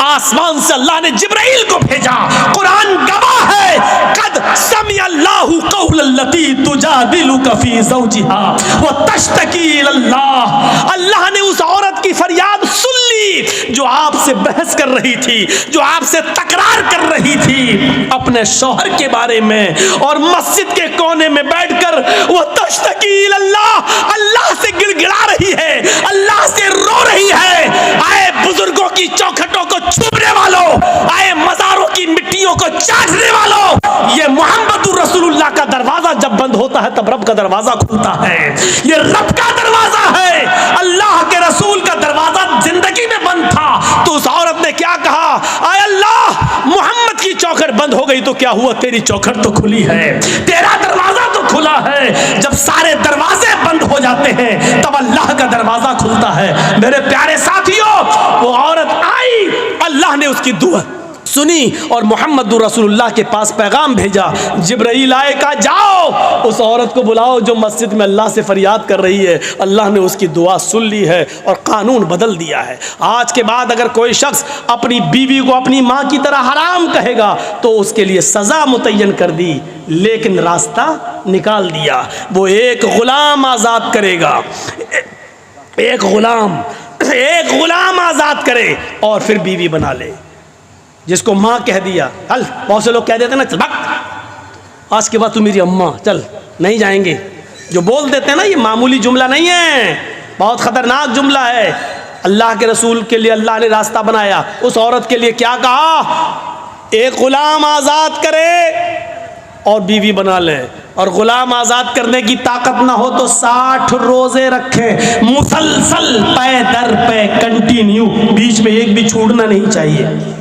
आसमान से अल्लाह ने जिब्राइल को भेजा, कुरान गवाह है, कद समी अल्लाहु कौलल्लती तुजादिलुका फी ज़ौजिहा व तश्तकी इलल्लाह। अल्लाह ने उस औरत की फरियाद सुन ली जो आपसे बहस कर रही थी, जो आपसे तकरार कर रही थी अपने शौहर के बारे में, और मस्जिद के कोने में बैठकर वो तश्तकी इलल्लाह, अल्लाह से गिड़गिड़ा रही है, अल्लाह से रो रही है। आए बुजुर्गों की चौखटों को छूने वालों, आए मज़ारों की मिट्टियों को चाटने वालों, ये मोहम्मदुर रसूलुल्लाह का दरवाजा जब बंद होता है तब रब का दरवाजा खुलता है। ये रब का दरवाजा है। अल्लाह के रसूल का दरवाजा जिंदगी में बंद था तो उस औरत ने आय अल्लाह, मोहम्मद की चौखट बंद हो गई तो क्या हुआ, तेरी चौखट तो खुली है, तेरा दरवाजा तो खुला है। जब सारे दरवाजे बंद हो जाते हैं तब अल्लाह का दरवाजा खुलता है। मेरे प्यारे साथियों, वो औरत आई, अल्लाह ने उसकी दुआ सुनी और मोहम्मद रसूलुल्लाह के पास पैगाम भेजा। जिब्राइल आए, कहा जाओ उस औरत को बुलाओ जो मस्जिद में अल्लाह से फरियाद कर रही है। अल्लाह ने उसकी दुआ सुन ली है और कानून बदल दिया है। आज के बाद अगर कोई शख्स अपनी बीवी को अपनी माँ की तरह हराम कहेगा तो उसके लिए सज़ा मुतय्यन कर दी, लेकिन रास्ता निकाल दिया। वो एक गुलाम आज़ाद करेगा, एक गुलाम आज़ाद करे और फिर बीवी बना ले। जिसको माँ कह दिया, चल, बहुत से लोग कह देते ना, चल भाग, आज के बाद तू मेरी अम्मा, चल नहीं जाएंगे। जो बोल देते हैं ना, ये मामूली जुमला नहीं है, बहुत ख़तरनाक जुमला है। अल्लाह के रसूल के लिए अल्लाह ने रास्ता बनाया। उस औरत के लिए क्या कहा, एक गुलाम आज़ाद करे और बीवी बना ले। और गुलाम आज़ाद करने की ताकत ना हो तो 60 रोज़े रखे मुसलसल, पे दर पे, कंटिन्यू, बीच में एक भी छूटना नहीं चाहिए।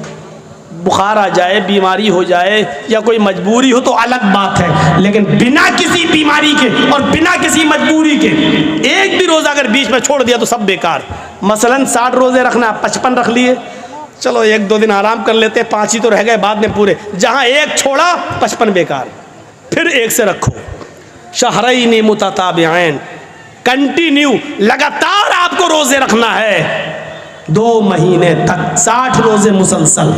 बुखार आ जाए, बीमारी हो जाए या कोई मजबूरी हो तो अलग बात है, लेकिन बिना किसी बीमारी के और बिना किसी मजबूरी के एक भी रोज़ा अगर बीच में छोड़ दिया तो सब बेकार। मसलन 60 रोज़े रखना, 55 रख लिए, चलो 1-2 दिन आराम कर लेते हैं, 5 ही तो रह गए बाद में पूरे। जहाँ एक छोड़ा 55 बेकार, फिर एक से रखो। शहरैन मुतताबिऐन, कंटिन्यू, लगातार आपको रोज़े रखना है 2 महीने तक, 60 रोज़े मुसलसल।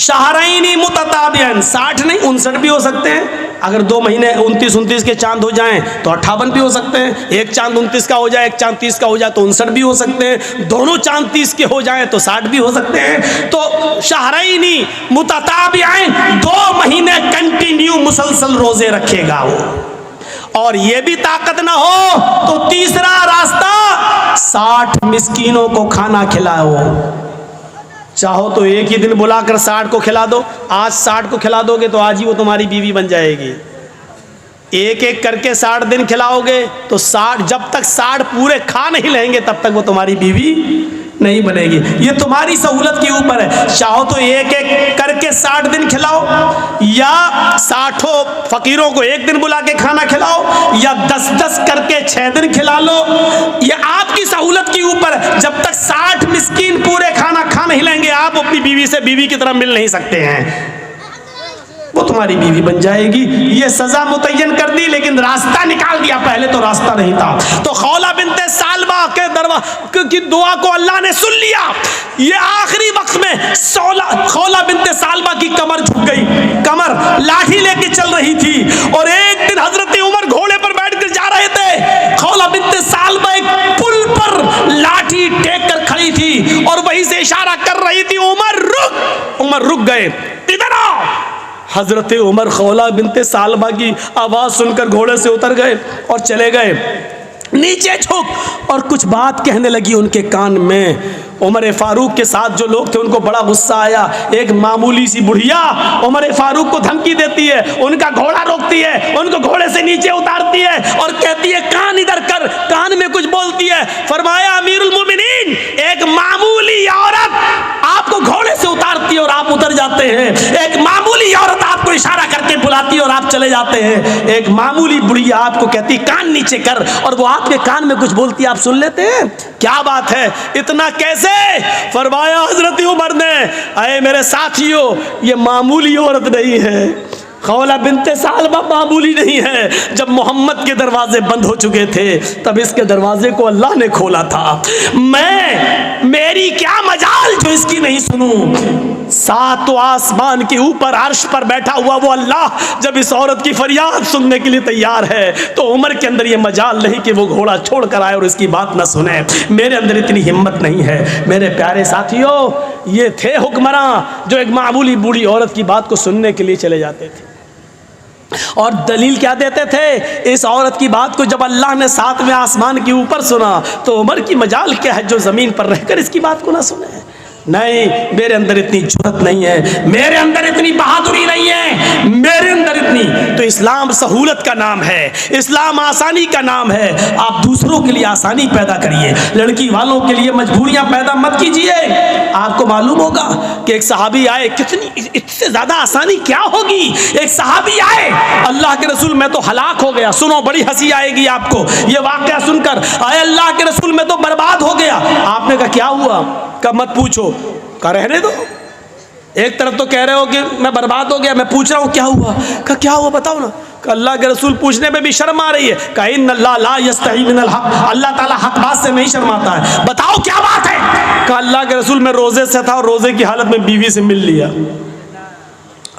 शहरैन मुतताबिऐन, 60 नहीं 59 भी हो सकते हैं। अगर 2 महीने 29 के चांद हो जाएं तो 58 भी हो सकते हैं। एक चांद 29 का हो जाए, एक चांद 30 का हो जाए तो 59 भी हो सकते हैं। दोनों चांद 30 के हो जाएं तो 60 भी हो सकते हैं। तो शहरैन मुतताबिऐन, 2 महीने कंटिन्यू मुसलसल रोजे रखेगा वो। और ये भी ताकत ना हो तो तीसरा रास्ता, 60 मिस्कीनों को खाना खिलाओ। चाहो तो एक ही दिन बुलाकर 60 को खिला दो। आज 60 को खिला दोगे तो आज ही वो तुम्हारी बीवी बन जाएगी। एक एक करके 60 दिन खिलाओगे तो 60, जब तक 60 पूरे खा नहीं लेंगे तब तक वो तुम्हारी बीवी नहीं बनेगी। ये तुम्हारी सहूलत के ऊपर है। चाहो तो एक एक करके 60 दिन खिलाओ, या 60 फकीरों को एक दिन बुला के खाना खिलाओ, या 10-10 करके 6 दिन खिला लो। ये आपकी सहूलत के ऊपर है। जब तक 60 मिस्कीन पूरे खाना खा नहीं लेंगे आप अपनी बीवी से बीवी की तरह मिल नहीं सकते हैं। वो तुम्हारी बीवी बन जाएगी। ये सजा मुतय्यन कर दी, लेकिन रास्ता निकाल दिया। पहले तो रास्ता नहीं था। तो खौला बिनते सालबा के की दुआ को अल्लाह ने सुन लिया। ये आखिरी वक्त में खौला बिनते सालबा की कमर झुक गई। कमर लाठी लेके चल रही थी और एक दिन हजरत उमर घोड़े पर बैठकर जा रहे थे। खौला बिनते सालबा एक पुल पर लाठी टेक कर खड़ी थी और वहीं से इशारा कर रही थी, उमर रुक। उमर रुक गए, इधर आओ। हजरत उमर खौला बिनते सालबा की आवाज़ सुनकर घोड़े से उतर गए और चले गए। नीचे झुक और कुछ बात कहने लगी उनके कान में। उमर फारूक के साथ जो लोग थे उनको बड़ा गुस्सा आया। एक मामूली सी बुढ़िया उमर फारूक को धमकी देती है, उनका घोड़ा रोकती है, उनको घोड़े से नीचे उतारती है और कहती है कान इधर कर। कान में कुछ बोलती है। फरमाया अमीरुल मोमिनीन, एक मामूली औरत आपको घोड़े से उतारती है और आप उतर जाते हैं। एक मामूली औरत आपको इशारा करके बुलाती है और आप चले जाते हैं। एक मामूली बुढ़िया आपको कहती है कान नीचे कर, और वो आपके कान में कुछ बोलती है, आप सुन लेते हैं। क्या बात है, इतना कैसे? फरमाया हजरत उमर ने, अरे मेरे साथियों, ये मामूली औरत नहीं है। खौला बिनते सालबा मामूली नहीं है। जब मोहम्मद के दरवाजे बंद हो चुके थे तब इसके दरवाजे को अल्लाह ने खोला था। मेरी क्या मजाल जो इसकी नहीं सुनूं। 7 आसमान के ऊपर अर्श पर बैठा हुआ वो अल्लाह जब इस औरत की फरियाद सुनने के लिए तैयार है तो उमर के अंदर ये मजाल नहीं कि वो घोड़ा छोड़ कर आए और इसकी बात ना सुने। मेरे अंदर इतनी हिम्मत नहीं है। मेरे प्यारे साथियों, ये थे हुक्मरान जो एक मामूली बूढ़ी औरत की बात को सुनने के लिए चले जाते थे। और दलील क्या देते थे? इस औरत की बात को जब अल्लाह ने 7वें आसमान के ऊपर सुना तो उमर की मजाल क्या है जो ज़मीन पर रहकर इसकी बात को ना सुने। नहीं, मेरे अंदर इतनी जुर्रत नहीं है, मेरे अंदर इतनी बहादुरी नहीं है, मेरे अंदर इतनी। तो इस्लाम सहूलत का नाम है, इस्लाम आसानी का नाम है। आप दूसरों के लिए आसानी पैदा करिए, लड़की वालों के लिए मजबूरियां पैदा मत कीजिए। आपको मालूम होगा कि एक सहाबी आए, कितनी इससे ज़्यादा आसानी क्या होगी। एक सहाबी आए, अल्लाह के रसूल मैं तो हलाक हो गया। सुनो, बड़ी हंसी आएगी आपको ये वाक़या सुनकर। आए अल्लाह के रसूल मैं तो बर्बाद हो गया। आपने कहा क्या हुआ? का मत पूछो, का रहने दो। एक तरफ तो कह रहे हो कि मैं बर्बाद हो गया, मैं पूछ रहा हूँ क्या हुआ। का क्या हुआ बताओ ना। का अल्लाह के रसूल पूछने में भी शर्म आ रही है। का इन्नल्लाह ला यस्तही मिनल हक, अल्लाह ताला हक बात से नहीं शर्माता है, बताओ क्या बात है। का अल्लाह के रसूल मैं रोजे से था और रोजे की हालत में बीवी से मिल लिया।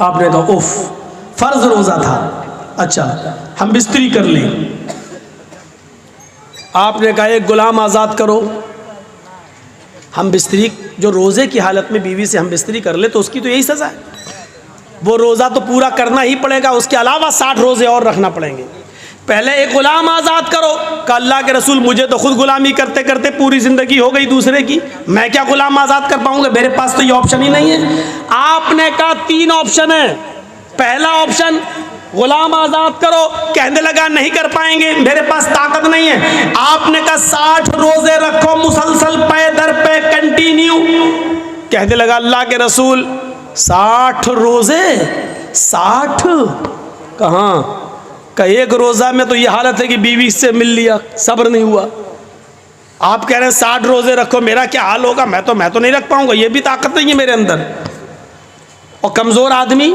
आपने कहा उफ, फर्ज रोजा था, अच्छा हम बिस्तरी कर ली। आपने कहा एक गुलाम आज़ाद करो। हम बिस्तरी, जो रोज़े की हालत में बीवी से हम बिस्तरी कर ले तो उसकी तो यही सज़ा है। वो रोज़ा तो पूरा करना ही पड़ेगा, उसके अलावा 60 रोज़े और रखना पड़ेंगे। पहले एक गुलाम आज़ाद करो। का अल्लाह के रसूल मुझे तो खुद गुलामी करते करते पूरी ज़िंदगी हो गई दूसरे की, मैं क्या गुलाम आज़ाद कर पाऊँगा, मेरे पास तो ये ऑप्शन ही नहीं है। आपने कहा 3 ऑप्शन है। पहला ऑप्शन गुलाम आज़ाद करो, कहने लगा नहीं कर पाएंगे, मेरे पास ताकत नहीं है। आपने कहा 60 रोज़े रखो मुसलसल पे दर पे कंटिन्यू। कहने लगा अल्लाह के रसूल 60 रोज़े, 60 कहाँ का, एक रोज़ा में तो ये हालत है कि बीवी से मिल लिया, सब्र नहीं हुआ। आप कह रहे हैं 60 रोज़े रखो, मेरा क्या हाल होगा, मैं तो नहीं रख पाऊंगा, ये भी ताकत नहीं है मेरे अंदर। और कमज़ोर आदमी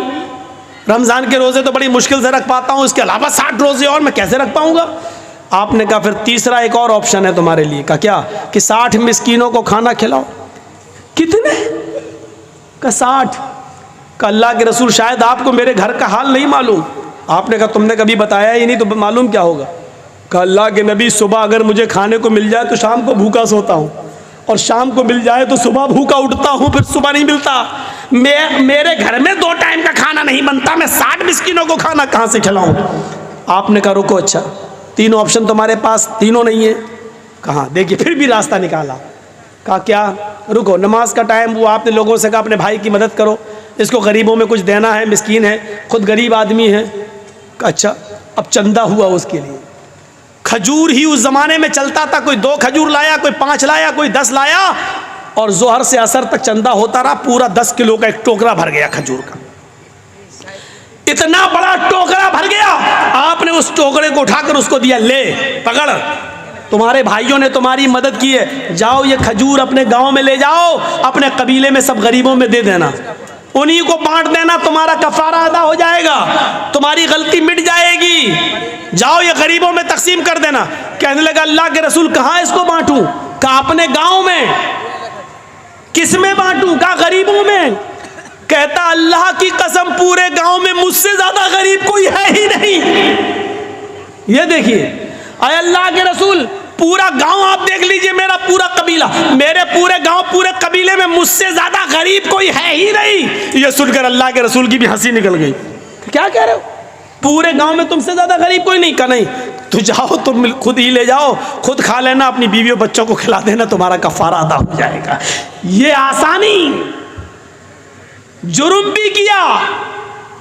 रमज़ान के रोज़े तो बड़ी मुश्किल से रख पाता हूँ, इसके अलावा 60 रोज़े और मैं कैसे रख पाऊँगा। आपने कहा फिर तीसरा एक और ऑप्शन है तुम्हारे लिए। का क्या? कि 60 मिस्कीनों को खाना खिलाओ। कितने? का 60। का अल्लाह के रसूल शायद आपको मेरे घर का हाल नहीं मालूम। आपने कहा तुमने कभी बताया ही नहीं तो मालूम क्या होगा। का अल्लाह के नबी सुबह अगर मुझे खाने को मिल जाए तो शाम को भूखा सोता हूँ, और शाम को मिल जाए तो सुबह भूखा उठता हूँ, फिर सुबह नहीं मिलता। मेरे घर में 2 टाइम का खाना नहीं बनता, मैं 60 मिस्किनों को खाना कहाँ से खिलाऊं। आपने कहा रुको, अच्छा 3 ऑप्शन तुम्हारे पास, तीनों नहीं है। कहाँ? देखिए फिर भी रास्ता निकाला। कहा क्या? रुको, नमाज का टाइम हुआ, आपने लोगों से कहा अपने भाई की मदद करो, इसको गरीबों में कुछ देना है, मिस्कीन है, खुद गरीब आदमी है। अच्छा अब चंदा हुआ उसके लिए। खजूर ही उस ज़माने में चलता था, कोई 2 खजूर लाया, कोई 5 लाया, कोई 10 लाया, और जोहर से असर तक चंदा होता रहा। पूरा 10 किलो का एक टोकरा भर गया खजूर का, इतना बड़ा टोकरा भर गया। आपने उस टोकरे को उठाकर उसको दिया, ले पकड़, तुम्हारे भाइयों ने तुम्हारी मदद की है, जाओ ये खजूर अपने गांव में ले जाओ, अपने कबीले में सब गरीबों में दे देना, उन्हीं को बांट देना, तुम्हारा कफारा अदा हो जाएगा, तुम्हारी गलती मिट जाएगी, जाओ ये गरीबों में तकसीम कर देना। कहने लगा अल्लाह के रसूल कहाँ इसको बांटूं? कहा अपने गांव में। किस में बांटूं? कहा गरीबों में। कहता अल्लाह की कसम पूरे गांव में मुझसे ज्यादा गरीब कोई है ही नहीं। ये देखिए, अरे अल्लाह के रसूल पूरा गांव आप देख लीजिए, मेरा पूरा कबीला, मेरे पूरे गांव पूरे कबीले में मुझसे ज्यादा गरीब कोई है ही नहीं। ये सुनकर अल्लाह के रसूल की भी हंसी निकल गई। क्या कह रहे हो? पूरे गांव में तुमसे ज्यादा गरीब कोई नहीं? का नहीं, तो जाओ तुम खुद ही ले जाओ, खुद खा लेना, अपनी बीवियों बच्चों को खिला देना, तुम्हारा कफारा अदा हो जाएगा। ये आसानी, जुर्म भी किया,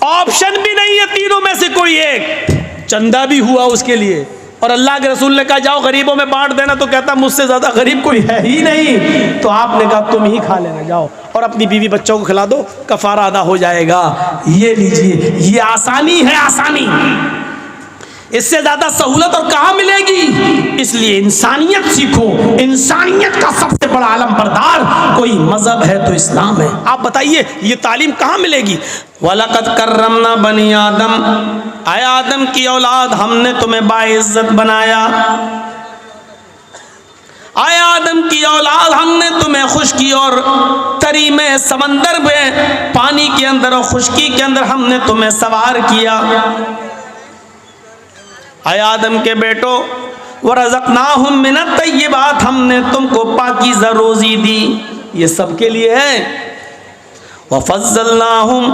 ऑप्शन भी नहीं है तीनों में से कोई एक, चंदा भी हुआ उसके लिए, और अल्लाह के रसूल ने कहा जाओ गरीबों में बांट देना, तो कहता मुझसे ज़्यादा गरीब कोई है ही नहीं। तो आपने कहा तुम ही खा लेना, जाओ और अपनी बीवी बच्चों को खिला दो, कफारा अदा हो जाएगा। ये लीजिए, ये आसानी है, आसानी, इससे ज़्यादा सहूलत और कहाँ मिलेगी। इसलिए इंसानियत सीखो, इंसानियत का सबसे बड़ा आलम बरदार कोई मजहब है तो इस्लाम है। आप बताइए ये तालीम कहाँ मिलेगी। वलक़द कर्रमना बनी आदम, आए आदम की औलाद हमने तुम्हें बाइज्जत बनाया, आए आदम की औलाद हमने तुम्हें खुश्की और तरी में, समंदर में, पानी के अंदर और खुश्की के अंदर हमने तुम्हें सवार किया। आए आदम के बेटो, वरज़क़नाहुम मिनत तय्यिबात, हमने तुमको पाकीज़ा रोज़ी दी, ये सबके लिए है। वफ़ज़्ज़लनाहुम,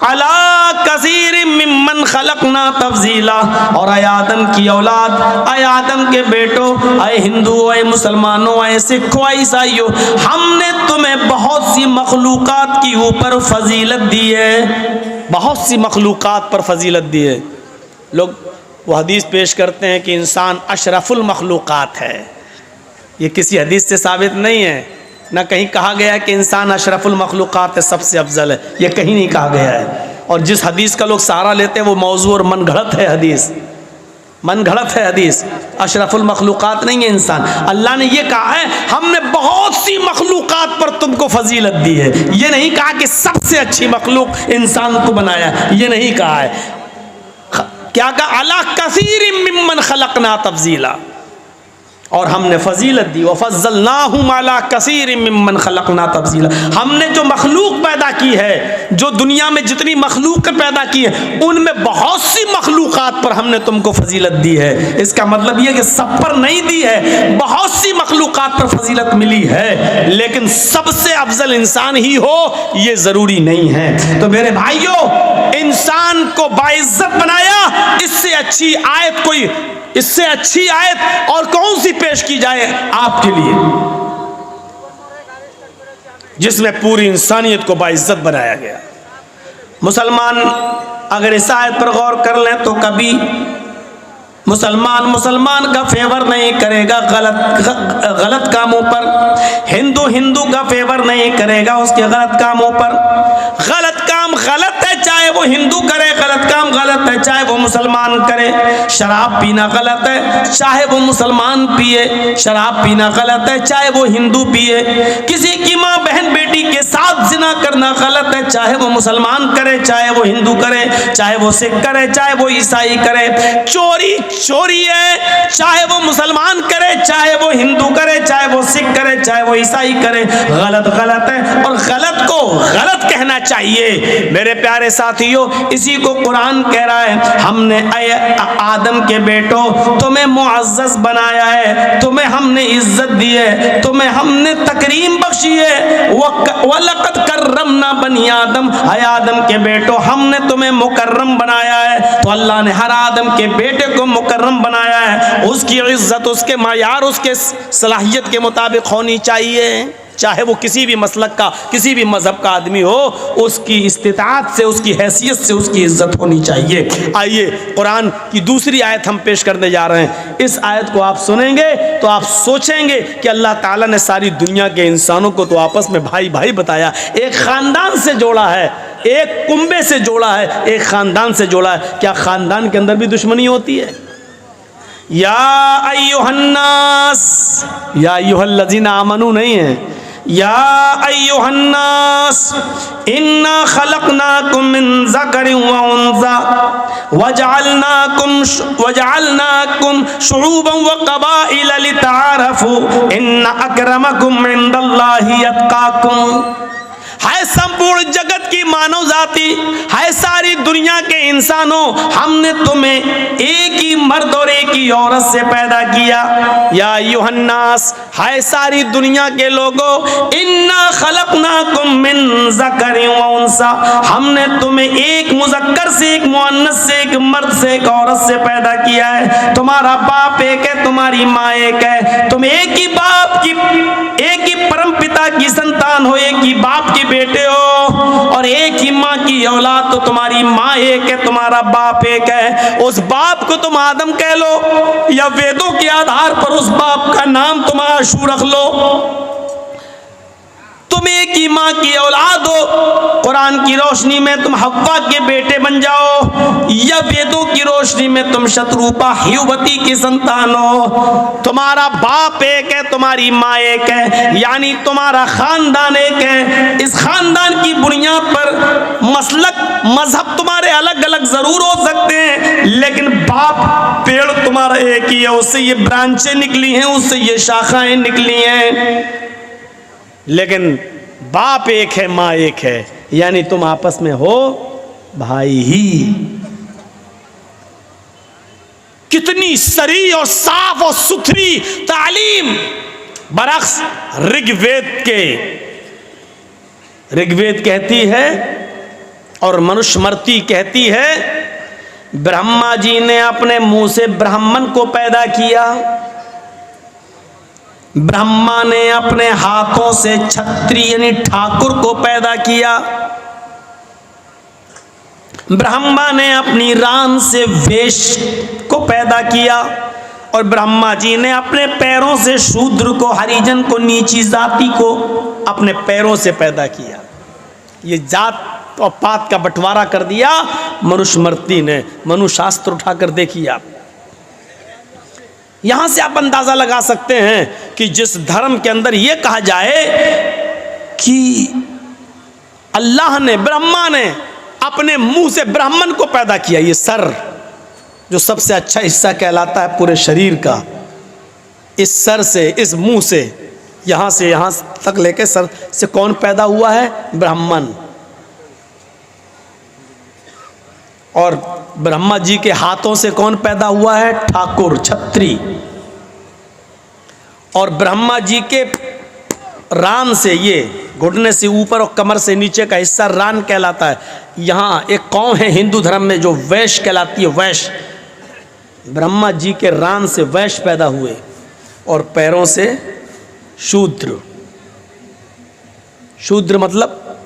अला कसीर मिम्मन खलकना तफजीला। और आए आदम की औलाद, आए आदम के बेटो, आए हिंदुओं, आए मुसलमानों, आए सिखों, आए ईसाइयों, हमने तुम्हें बहुत सी मखलूकात की ऊपर फजीलत दी है, बहुत सी मखलूकात पर फजीलत दी है। लोग वो हदीस पेश करते हैं कि इंसान अशरफुल मखलूकात है। ये किसी हदीस से साबित नहीं है, ना कहीं कहा गया है कि इंसान अशरफुल मखलूकात है, सबसे अफजल है, ये कहीं नहीं कहा गया है। और जिस हदीस का लोग सहारा लेते हैं वो मौजू और मन घड़त है हदीस, मन घड़त है हदीस। अशरफुल मखलूकात नहीं है इंसान। अल्लाह ने ये कहा है हमने बहुत सी मखलूकात पर तुमको फजीलत दी है। ये नहीं कहा कि सबसे अच्छी मखलूक इंसान को बनाया, ये नहीं कहा है। क्या कहा? अला कसीर मिम्मन खलकना तफजीला, और हमने फजीलत दी। वफ़ज़्ज़लनाहुम अला कसीर मिम्मन खलकना तफजीला। हमने जो मखलूक पैदा की है, जो दुनिया में जितनी मखलूक पैदा की है, उनमें बहुत सी मखलूकात पर हमने तुमको फजीलत दी है। इसका मतलब यह कि सब पर नहीं दी है, बहुत सी मखलूकात पर फजीलत मिली है, लेकिन सबसे अफजल इंसान ही हो ये ज़रूरी नहीं है। तो मेरे भाइयों, इंसान को बाइज्जत बनाया, इससे अच्छी आयत कोई, इससे अच्छी आयत और कौन सी पेश की जाए आपके लिए, जिसमें पूरी इंसानियत को बाइज्जत बनाया गया। मुसलमान अगर इस आयत पर गौर कर लें तो कभी मुसलमान का फेवर नहीं करेगा गलत कामों पर, हिंदू का फेवर नहीं करेगा उसके गलत कामों पर। गलत काम गलत है, चाहे वो हिंदू करे, गलत काम गलत है चाहे वो मुसलमान करे। शराब पीना गलत है, चाहे वो मुसलमान पिए। शराब पीना गलत है, चाहे वो हिंदू पिए। किसी की माँ बहन बेटी के साथ जिना करना गलत है, चाहे वो मुसलमान करे, चाहे वो हिंदू करे, चाहे वो सिख करे, चाहे वो ईसाई करे। चोरी है, चाहे वो मुसलमान करे, चाहे वो हिंदू करे, चाहे वो सिख करे, चाहे वो ईसाई करे। गलत गलत है, और गलत को गलत कहना चाहिए। मेरे प्यारे साथियों, इसी को कुरान कह रहा है, हमने आदम के बेटो तुम्हें मुअज़्ज़ज़ बनाया है, तुम्हें हमने इज्जत दी है, तुम्हें हमने तकरीम बख्शी है। वलक़द कर्रमना बनी आदम, है आदम के बेटो हमने तुम्हें मुकर्रम बनाया है। तो अल्लाह ने हर आदम के बेटे को मुकर्रम बनाया है। उसकी इज्जत, उसके मायार, उसके सलाहियत के मुताबिक होनी चाहिए। चाहे वो किसी भी मसलक का, किसी भी मजहब का आदमी हो, उसकी इस्तिताअत से, उसकी हैसियत से उसकी इज्जत होनी चाहिए। आइए कुरान की दूसरी आयत हम पेश करने जा रहे हैं। इस आयत को आप सुनेंगे तो आप सोचेंगे कि अल्लाह ताला ने सारी दुनिया के इंसानों को तो आपस में भाई भाई बताया, एक ख़ानदान से जोड़ा है, एक कुंबे से जोड़ा है, एक ख़ानदान से जोड़ा है। क्या ख़ानदान के अंदर भी दुश्मनी होती है? या अय्युहन्नास, या अय्युहल्लज़ीना आमनू नहीं है, या अय्युहन्नास इन्ना खलकनाकुम मिन ज़करिन व उन्सा वजअलनाकुम शुऊबन व क़बाइल लितआरफू इन्न अक्रमकुम इंदल्लाहि अत्क़ाकुम। है संपूर्ण जगत की मानव जाति, है सारी दुनिया के इंसानों, हमने तुम्हें एक ही मर्द और एक ही औरत से पैदा किया। या अय्युहन्नास, है सारी दुनिया के लोगों, इन्ना खलकनाकुम मिन ज़करिन व उन्सा, हमने तुम्हें एक मुज़क्कर से, एक मुअन्नस से, एक मर्द से, एक औरत से पैदा किया है। तुम्हारा बाप एक है, तुम्हारी माँ एक है, तुम एक ही बाप की, एक ही परम पिता की संतान हो, एक ही बाप की बेटे हो, और एक ही माँ की औलाद। तो तुम्हारी माँ एक है, तुम्हारा बाप एक है। उस बाप को तुम आदम कह लो, या वेदों के आधार पर उस बाप का नाम तुम आशू रख लो। तुम एक ही माँ की औलाद हो, कुरान की रोशनी में तुम हव्वा के बेटे बन जाओ, या वेदों की रोशनी में तुम शत्रुपा हियुवती की संतान हो। तुम्हारा बाप एक है, तुम्हारी माँ एक है, यानी तुम्हारा खानदान एक है। इस खानदान की बुनियाद पर मसलक, मजहब तुम्हारे अलग अलग जरूर हो सकते हैं, लेकिन बाप पेड़ तुम्हारा एक ही है, उससे ये ब्रांचें निकली हैं, उससे ये शाखाएं निकली हैं, लेकिन बाप एक है, माँ एक है, यानी तुम आपस में हो भाई ही। कितनी सरी और साफ और सुथरी तालीम बरक्स ऋग्वेद के। ऋग्वेद कहती है और मनुस्मृति कहती है ब्रह्मा जी ने अपने मुंह से ब्राह्मण को पैदा किया, ब्रह्मा ने अपने हाथों से क्षत्रिय यानी ठाकुर को पैदा किया, ब्रह्मा ने अपनी रान से वैश्य को पैदा किया, और ब्रह्मा जी ने अपने पैरों से शूद्र को, हरिजन को, नीची जाति को अपने पैरों से पैदा किया। ये जात और पात का बंटवारा कर दिया मनुस्मृति ने। मनुशास्त्र उठाकर देखिए आप, यहां से आप अंदाजा लगा सकते हैं कि जिस धर्म के अंदर यह कहा जाए कि अल्लाह ने, ब्रह्मा ने अपने मुंह से ब्राह्मण को पैदा किया, ये सर जो सबसे अच्छा हिस्सा कहलाता है पूरे शरीर का, इस सर से, इस मुंह से, यहां से यहां तक लेके सर से कौन पैदा हुआ है? ब्राह्मण। और ब्रह्मा जी के हाथों से कौन पैदा हुआ है? ठाकुर, छत्री। और ब्रह्मा जी के रान से, ये घुटने से ऊपर और कमर से नीचे का हिस्सा रान कहलाता है। यहाँ एक कौम है हिंदू धर्म में जो वैश्य कहलाती है, वैश्य। ब्रह्मा जी के रान से वैश्य पैदा हुए और पैरों से शूद्र। शूद्र मतलब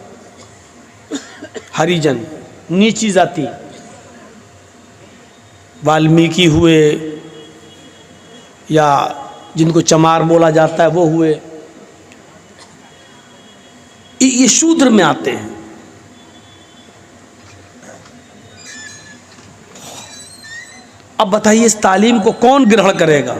हरिजन, नीची जाति। वाल्मीकि हुए या जिनको चमार बोला जाता है वो हुए, ये शूद्र में आते हैं। अब बताइए इस तालीम को कौन ग्रहण करेगा?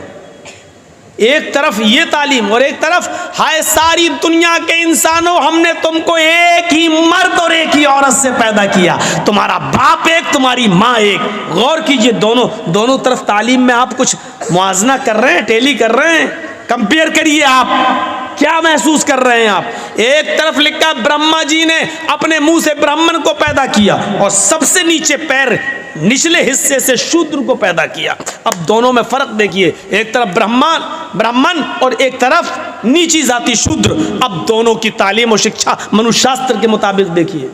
एक तरफ ये तालीम और एक तरफ हाय सारी दुनिया के इंसानों, हमने तुमको एक ही मर्द और एक ही औरत से पैदा किया, तुम्हारा बाप एक, तुम्हारी माँ एक। गौर कीजिए, दोनों तरफ तालीम में आप कुछ मुआवजा कर रहे हैं, टेली कर रहे हैं। कंपेयर करिए आप क्या महसूस कर रहे हैं आप। एक तरफ लिखा ब्रह्मा जी ने अपने मुंह से ब्राह्मण को पैदा किया और सबसे नीचे पैर निचले हिस्से से शूद्र को पैदा किया। अब दोनों में फर्क देखिए, एक तरफ ब्राह्मण और एक तरफ नीची जाति शूद्र। अब दोनों की तालीम और शिक्षा मनुशास्त्र के मुताबिक देखिए।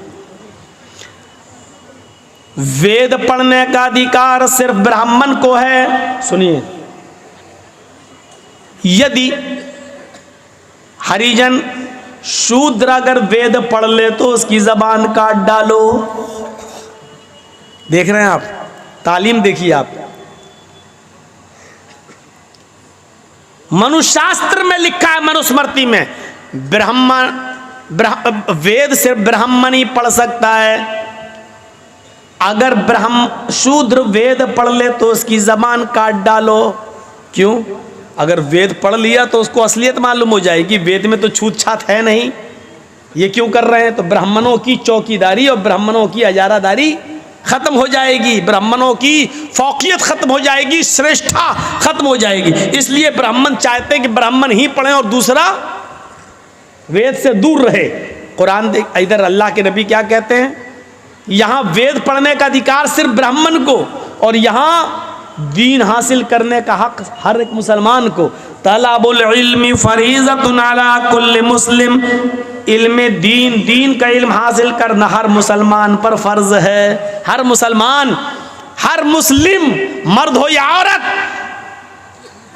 वेद पढ़ने का अधिकार सिर्फ ब्राह्मण को है। सुनिए, यदि हरिजन शूद्र अगर वेद पढ़ ले तो उसकी जबान काट डालो। देख रहे हैं आप, तालीम देखिए आप। मनुशास्त्र में लिखा है, मनुस्मृति में, वेद सिर्फ ब्राह्मण ही पढ़ सकता है। अगर शूद्र वेद पढ़ ले तो उसकी जबान काट डालो। क्यों? अगर वेद पढ़ लिया तो उसको असलियत मालूम हो जाएगी, वेद में तो छूत छात है नहीं। ये क्यों कर रहे हैं? तो ब्राह्मणों की चौकीदारी और ब्राह्मणों की हजारादारी खत्म हो जाएगी, ब्राह्मणों की फौकियत खत्म हो जाएगी, श्रेष्ठता खत्म हो जाएगी। इसलिए ब्राह्मण चाहते हैं कि ब्राह्मण ही पढ़ें और दूसरा वेद से दूर रहे। कुरान देख, इधर अल्लाह के नबी क्या कहते हैं, यहाँ वेद पढ़ने का अधिकार सिर्फ ब्राह्मण को और यहाँ दीन हासिल करने का हक हर एक मुसलमान को। तलबुल इल्मी फरीज़तुन अला कुल्लि मुस्लिम, इल्म दीन का इल्म हासिल करना हर मुसलमान पर फर्ज है। हर मुसलमान, हर मुस्लिम, मर्द हो या औरत,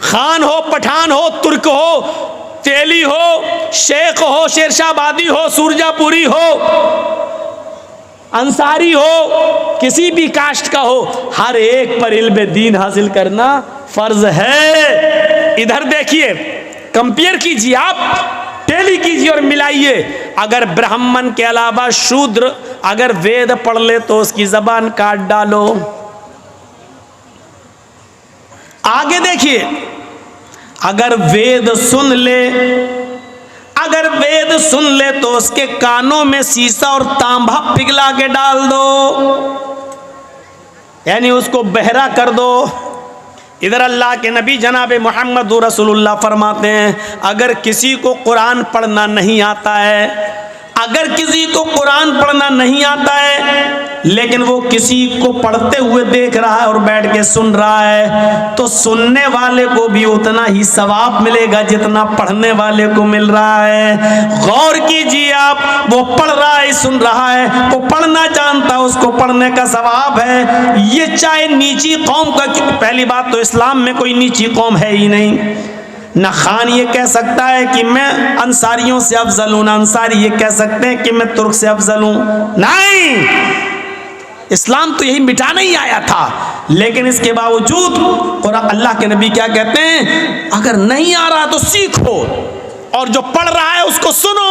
खान हो, पठान हो, तुर्क हो, तेली हो, शेख हो, शेरशाहबादी हो, सूरजापुरी हो, अंसारी हो, किसी भी कास्ट का हो, हर एक पर इल्म दीन हासिल करना फर्ज है। इधर देखिए, कंपेयर कीजिए आप, टेली कीजिए और मिलाइए। अगर ब्राह्मण के अलावा शूद्र अगर वेद पढ़ ले तो उसकी जबान काट डालो। आगे देखिए, अगर वेद सुन ले तो उसके कानों में शीशा और तांबा पिघला के डाल दो, यानी उसको बहरा कर दो। इधर अल्लाह के नबी जनाब मोहम्मद रसूलुल्लाह फरमाते हैं, अगर किसी को कुरान पढ़ना नहीं आता है, अगर किसी को कुरान पढ़ना नहीं आता है लेकिन वो किसी को पढ़ते हुए देख रहा है और बैठ के सुन रहा है, तो सुनने वाले को भी उतना ही सवाब मिलेगा जितना पढ़ने वाले को मिल रहा है। गौर कीजिए आप, वो पढ़ रहा है, सुन रहा है, वो पढ़ना जानता है, उसको पढ़ने का सवाब है। ये चाहे नीची कौम का, पहली बात तो इस्लाम में कोई नीची कौम है ही नहीं। ना खान ये कह सकता है कि मैं अंसारियों से अफजल हूं, ना अंसारी ये कह सकते हैं कि मैं तुर्क से अफजल हूं। नहीं, इस्लाम तो यही मिटाने ही आया था। लेकिन इसके बावजूद और अल्लाह के नबी क्या कहते हैं, अगर नहीं आ रहा तो सीखो, और जो पढ़ रहा है उसको सुनो।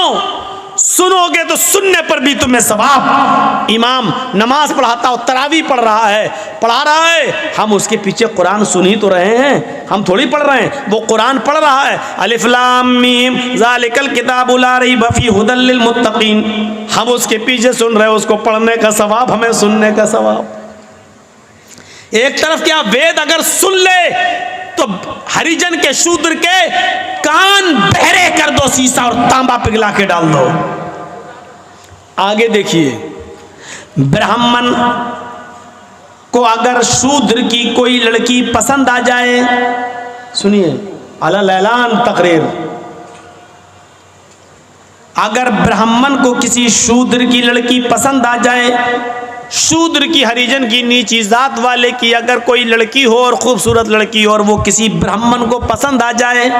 सुनोगे तो सुनने पर भी तुम्हें सवाब। इमाम नमाज पढ़ाता हो, तरावी पढ़ रहा है, हम उसके पीछे कुरान सुन ही तो रहे हैं, हम थोड़ी पढ़ रहे हैं, वो कुरान पढ़ रहा है। अलिफ लाम मीम ज़ालिकल किताबु ला रैब फीहि हुदल लिल मुत्तकीन, हम उसके पीछे सुन रहे हैं, उसको पढ़ने का सवाब, हमें सुनने का सवाब। एक तरफ क्या, वेद अगर सुन ले तो हरिजन के शूद्र के कान बहरे कर दो शीशा और तांबा पिघला के डाल दो। आगे देखिए, ब्राह्मण को अगर शूद्र की कोई लड़की पसंद आ जाए, सुनिए अलल ऐलान तकरीर, अगर ब्राह्मण को किसी शूद्र की लड़की पसंद आ जाए, शूद्र की, हरिजन की, नीची जात वाले की अगर कोई लड़की हो और खूबसूरत लड़की हो, और वो किसी ब्राह्मण को पसंद आ जाए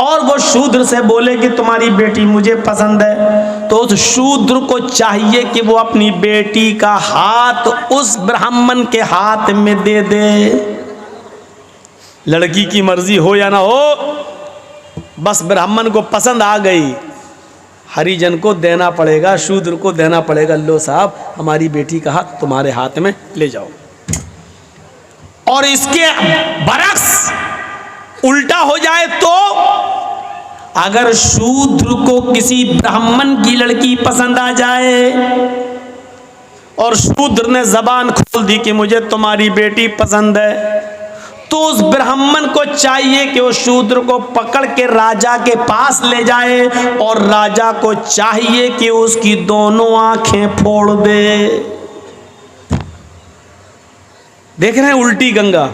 और वो शूद्र से बोले कि तुम्हारी बेटी मुझे पसंद है, तो उस शूद्र को चाहिए कि वो अपनी बेटी का हाथ उस ब्राह्मण के हाथ में दे दे। लड़की की मर्जी हो या ना हो, बस ब्राह्मण को पसंद आ गई, हरिजन को देना पड़ेगा, शूद्र को देना पड़ेगा, लो साहब हमारी बेटी का हाथ तुम्हारे हाथ में ले जाओ। और इसके बरक्स उल्टा हो जाए तो, अगर शूद्र को किसी ब्राह्मण की लड़की पसंद आ जाए और शूद्र ने जबान खोल दी कि मुझे तुम्हारी बेटी पसंद है, तो उस ब्राह्मण को चाहिए कि उस शूद्र को पकड़ के राजा के पास ले जाए, और राजा को चाहिए कि उसकी दोनों आंखें फोड़ दे। देख रहे हैं उल्टी गंगा।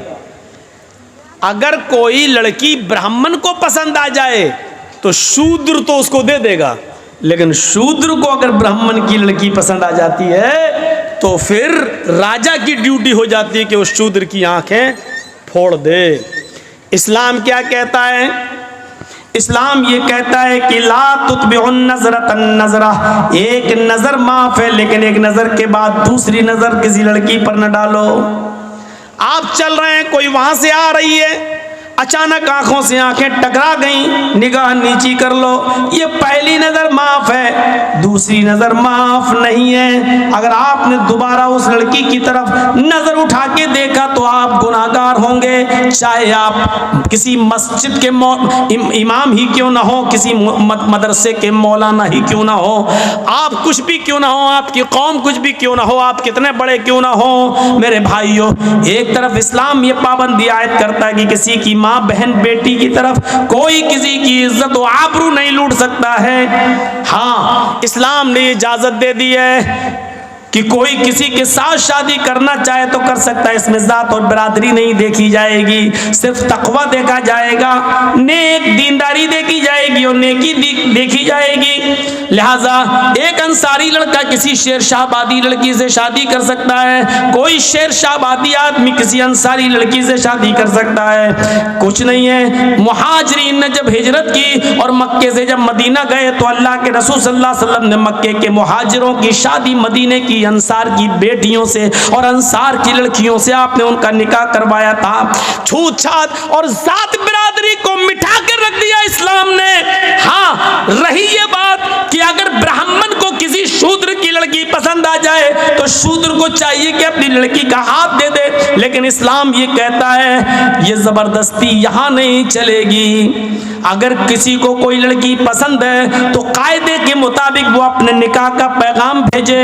अगर कोई लड़की ब्राह्मण को पसंद आ जाए तो शूद्र तो उसको दे देगा, लेकिन शूद्र को अगर ब्राह्मण की लड़की पसंद आ जाती है तो फिर राजा की ड्यूटी हो जाती है कि उस शूद्र की आंखें फोड़ दे। इस्लाम क्या कहता है? इस्लाम ये कहता है कि ला तुतबिउन नज़रतन नज़रा, एक नज़र माफ है लेकिन एक नज़र के बाद दूसरी नज़र किसी लड़की पर न डालो। आप चल रहे हैं, कोई वहां से आ रही है, अचानक आंखों से आंखें टकरा गईं, निगाह नीची कर लो, ये पहली नजर माफ है, दूसरी नजर माफ नहीं है। अगर आपने दोबारा उस लड़की की तरफ नजर उठा के देखा तो आप गुनाहगार होंगे, चाहे आप किसी मस्जिद के इमाम ही क्यों ना हो, किसी मदरसे के मौलाना ही क्यों ना हो, आप कुछ भी क्यों ना हो, आपकी कौम कुछ भी क्यों ना हो, आप कितने बड़े क्यों ना हो। मेरे भाइयों, एक तरफ इस्लाम ये पाबंदी आयत करता है कि किसी की माँ बहन बेटी की तरफ कोई किसी की इज्जत व आबरू नहीं लूट सकता है। हाँ, इस्लाम ने इजाजत दे दी है कि कोई किसी के साथ शादी करना चाहे तो कर सकता है, इसमें जात और बरादरी नहीं देखी जाएगी, सिर्फ तकवा देखा जाएगा, नेक दीनदारी देखी जाएगी और नेकी देखी जाएगी। लिहाजा एक अंसारी लड़का किसी शेरशाहबादी लड़की से शादी कर सकता है, कोई शेरशाहबादी आदमी किसी अंसारी लड़की से शादी कर सकता है, कुछ नहीं है। मुहाजिरीन ने जब हिजरत की और मक्के से जब मदीना गए तो अल्लाह के रसूल सल्लल्लाहु अलैहि वसल्लम ने मक्के के मुहाजिरों की शादी मदीने की अंसार की बेटियों से और अंसार की लड़कियों से आपने उनका निकाह करवाया था। छूत छात और जात बिरादरी को मिटा कर रख दिया इस्लाम ने। हाँ, रही ये बात कि अगर ब्राह्मण को किसी शूद्र की लड़की पसंद आ जाए तो शूद्र को चाहिए कि अपनी लड़की का हाथ दे दे, लेकिन इस्लाम ये कहता है ये जबरदस्ती यहां नहीं चलेगी। अगर किसी को कोई लड़की पसंद है तो कायदे के मुताबिक वो अपने निकाह का पैगाम भेजे,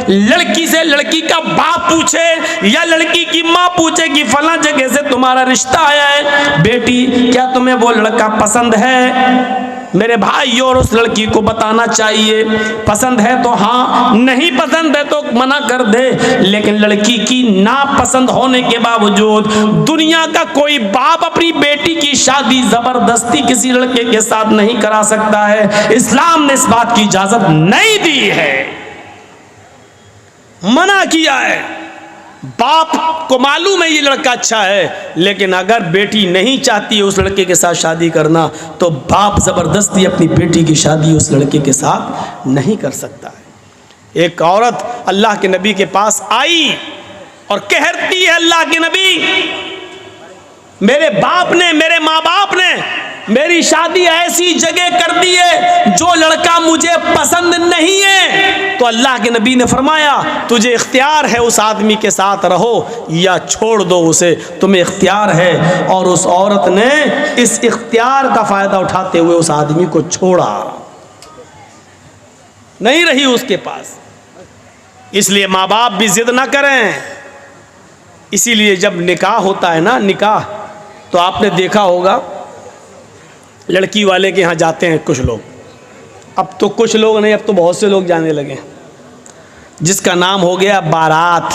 लड़की से लड़की का बाप पूछे या लड़की की माँ पूछे कि फला जगह से तुम्हारा रिश्ता आया है, बेटी क्या तुम्हें वो लड़का पसंद है? मेरे भाई और उस लड़की को बताना चाहिए, पसंद है तो हाँ, नहीं पसंद है तो मना कर दे। लेकिन लड़की की नापसंद होने के बावजूद दुनिया का कोई बाप अपनी बेटी की शादी जबरदस्ती किसी लड़के के साथ नहीं करा सकता है। इस्लाम ने इस बात की इजाजत नहीं दी है, मना किया है। बाप को मालूम है ये लड़का अच्छा है, लेकिन अगर बेटी नहीं चाहती है उस लड़के के साथ शादी करना, तो बाप जबरदस्ती अपनी बेटी की शादी उस लड़के के साथ नहीं कर सकता है। एक औरत अल्लाह के नबी के पास आई और कहती है, अल्लाह के नबी, मेरे बाप ने, मेरे माँ बाप ने मेरी शादी ऐसी जगह कर दी है जो लड़का मुझे पसंद नहीं है। तो अल्लाह के नबी ने फरमाया, तुझे इख्तियार है उस आदमी के साथ रहो या छोड़ दो उसे, तुम्हें इख्तियार है। और उस औरत ने इस इख्तियार का फायदा उठाते हुए उस आदमी को छोड़ा, नहीं रही उसके पास। इसलिए माँ बाप भी जिद ना करें। इसीलिए जब निकाह होता है ना, निकाह, तो आपने देखा होगा लड़की वाले के यहाँ जाते हैं कुछ लोग, अब तो कुछ लोग नहीं, अब तो बहुत से लोग जाने लगे, जिसका नाम हो गया बारात।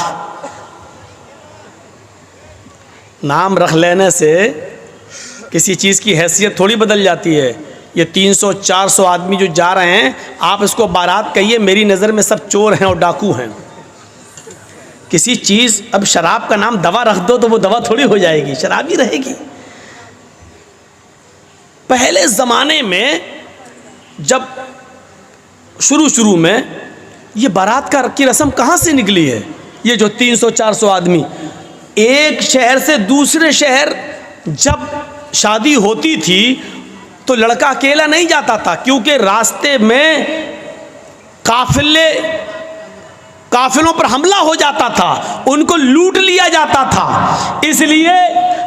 नाम रख लेने से किसी चीज़ की हैसियत थोड़ी बदल जाती है। ये 300-400 आदमी जो जा रहे हैं, आप इसको बारात कहिए, मेरी नज़र में सब चोर हैं और डाकू हैं। किसी चीज़, अब शराब का नाम दवा रख दो तो वो दवा थोड़ी हो जाएगी, शराब ही रहेगी। पहले ज़माने में जब शुरू में ये बारात की रस्म कहाँ से निकली है? ये जो 300-400 आदमी एक शहर से दूसरे शहर जब शादी होती थी तो लड़का अकेला नहीं जाता था, क्योंकि रास्ते में काफिलों पर हमला हो जाता था, उनको लूट लिया जाता था। इसलिए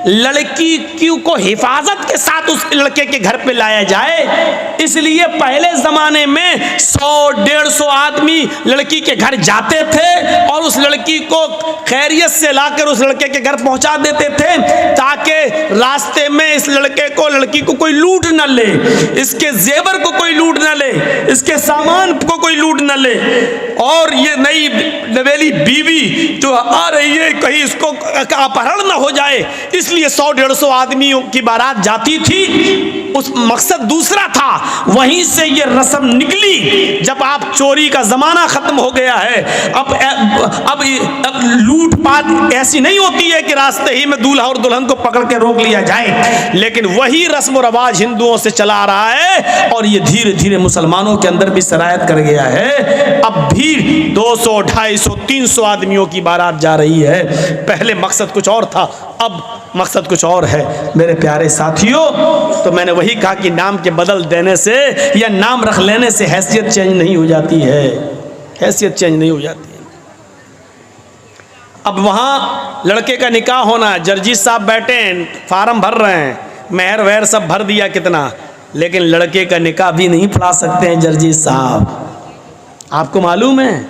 लड़की को हिफाजत के साथ उस लड़के के घर पे लाया जाए, इसलिए पहले ज़माने में 100-150 आदमी लड़की के घर जाते थे और उस लड़की को खैरियत से लाकर उस लड़के के घर पहुंचा देते थे, ताकि रास्ते में इस लड़की को कोई लूट न ले, इसके जेवर को कोई लूट न ले, इसके सामान को कोई लूट न ले। और ये नई नवेली बीवी जो आ रही है, कहीं इसको अपहरण न हो जाए, इसलिए 100-150 आदमियों की बारात जाती थी। उस मकसद दूसरा था, वहीं से ये रस्म निकली। जब आप चोरी का जमाना खत्म हो गया है, अब लूटपाट ऐसी नहीं होती है कि रास्ते ही में दूल्हा और दुल्हन को पकड़ के रोक लिया जाए, लेकिन वही रस्म और रवाज हिंदुओं से चला आ रहा है और ये धीरे धीरे मुसलमानों के अंदर भी सरायत कर गया है। अब भी 200, 250, 300 आदमियों की बारात जा रही है। पहले मकसद कुछ और था, अब मकसद कुछ और है। मेरे प्यारे साथियों, तो मैंने वही कहा कि नाम के बदल देने से या नाम रख लेने से हैसियत चेंज नहीं हो जाती है, हैसियत चेंज नहीं हो जाती है। अब वहाँ लड़के का निकाह होना, जर्जी साहब बैठे हैं, फार्म भर रहे हैं, मेहर वहर सब भर दिया कितना, लेकिन लड़के का निकाह भी नहीं पढ़ा सकते हैं जर्जी साहब। आपको मालूम है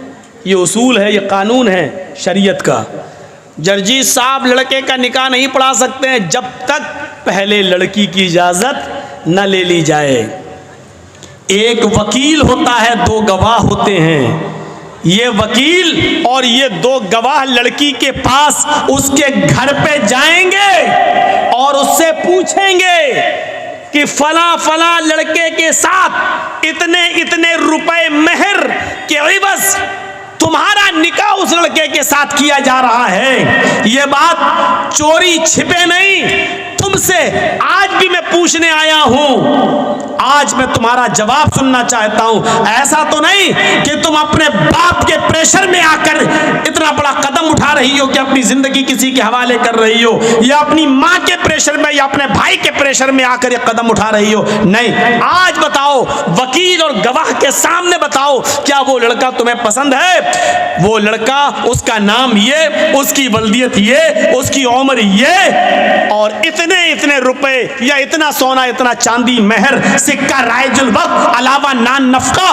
ये उसूल है, ये कानून है शरीयत का। जर्जी साहब लड़के का निकाह नहीं पढ़ा सकते हैं जब तक पहले लड़की की इजाज़त न ले ली जाए। एक वकील होता है, 2 गवाह होते हैं। ये वकील और ये 2 गवाह लड़की के पास उसके घर पे जाएंगे और उससे पूछेंगे कि फला फला लड़के के साथ इतने इतने रुपए मेहर के एवज तुम्हारा निकाह उस लड़के के साथ किया जा रहा है। ये बात चोरी छिपे नहीं, तुमसे आज भी मैं पूछने आया हूं, आज मैं तुम्हारा जवाब सुनना चाहता हूं। ऐसा तो नहीं कि तुम अपने बाप के प्रेशर में आकर इतना बड़ा कदम उठा रही हो कि अपनी जिंदगी किसी के हवाले कर रही हो, या अपनी माँ के प्रेशर में या अपने भाई के प्रेशर में आकर ये कदम उठा रही हो। नहीं, आज बताओ, वकील और गवाह के सामने बताओ, क्या वो लड़का तुम्हें पसंद है? वो लड़का, उसका नाम ये, उसकी वल्दियत ये, उसकी उम्र ये, और इतने इतने रुपए या इतना सोना, इतना चांदी, मेहर, सिक्का, राइजुल वक्त, अलावा नान नफका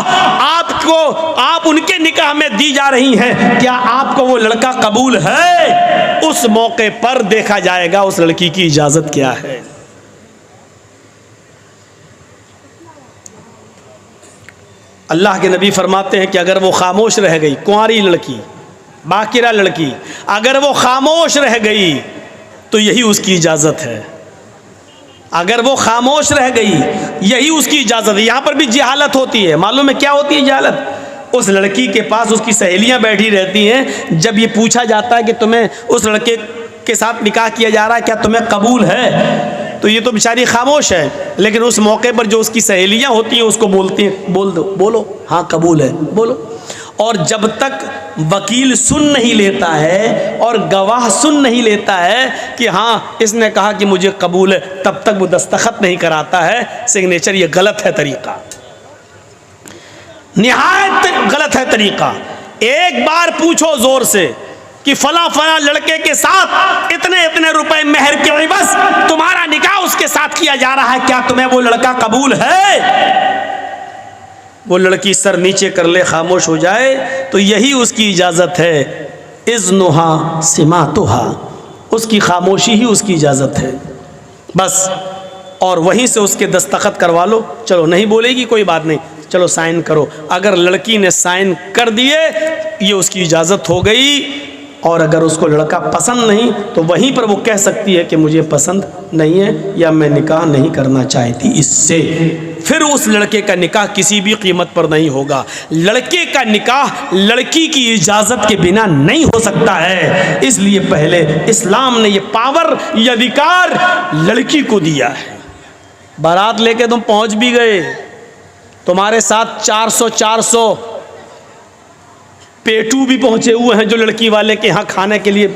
आप उनके निकाह में दी जा रही हैं। क्या आपको वो लड़का कबूल है? उस मौके पर देखा जाएगा उस लड़की की इजाजत क्या है। अल्लाह के नबी फरमाते हैं कि अगर वो खामोश रह गई, कुंवारी लड़की, बाकिरा लड़की, अगर वो खामोश रह गई तो यही उसकी इजाज़त है। अगर वो खामोश रह गई यही उसकी इजाज़त है। यहाँ पर भी जहालत होती है। मालूम है क्या होती है जहालत? उस लड़की के पास उसकी सहेलियाँ बैठी रहती हैं। जब ये पूछा जाता है कि तुम्हें उस लड़के के साथ निकाह किया जा रहा है, क्या तुम्हें कबूल है, तो ये तो बेचारी खामोश है। लेकिन उस मौके पर जो उसकी सहेलियाँ होती हैं उसको बोलती हैं, बोल दो, बोलो हाँ कबूल है, बोलो। और जब तक वकील सुन नहीं लेता है और गवाह सुन नहीं लेता है कि हाँ इसने कहा कि मुझे कबूल है, तब तक वो दस्तखत नहीं कराता है सिग्नेचर। ये गलत है तरीका, निहायत गलत है तरीका। एक बार पूछो जोर से कि फला फला लड़के के साथ इतने इतने रुपए मेहर के एवज तुम्हारा निकाह उसके साथ किया जा रहा है, क्या तुम्हें वो लड़का कबूल है? वो लड़की सर नीचे कर ले, खामोश हो जाए, तो यही उसकी इजाज़त है। इज़्नुहा सिमातुहा, उसकी खामोशी ही उसकी इजाज़त है बस। और वहीं से उसके दस्तखत करवा लो। चलो नहीं बोलेगी कोई बात नहीं, चलो साइन करो। अगर लड़की ने साइन कर दिए ये उसकी इजाज़त हो गई। और अगर उसको लड़का पसंद नहीं तो वहीं पर वो कह सकती है कि मुझे पसंद नहीं है या मैं निकाह नहीं करना चाहती इससे। फिर उस लड़के का निकाह किसी भी कीमत पर नहीं होगा। लड़के का निकाह लड़की की इजाज़त के बिना नहीं हो सकता है। इसलिए पहले इस्लाम ने ये पावर, ये अधिकार लड़की को दिया है। बारात लेके तुम पहुंच भी गए, तुम्हारे साथ 400 पेटू भी पहुंचे हुए हैं जो लड़की वाले के यहाँ खाने के लिए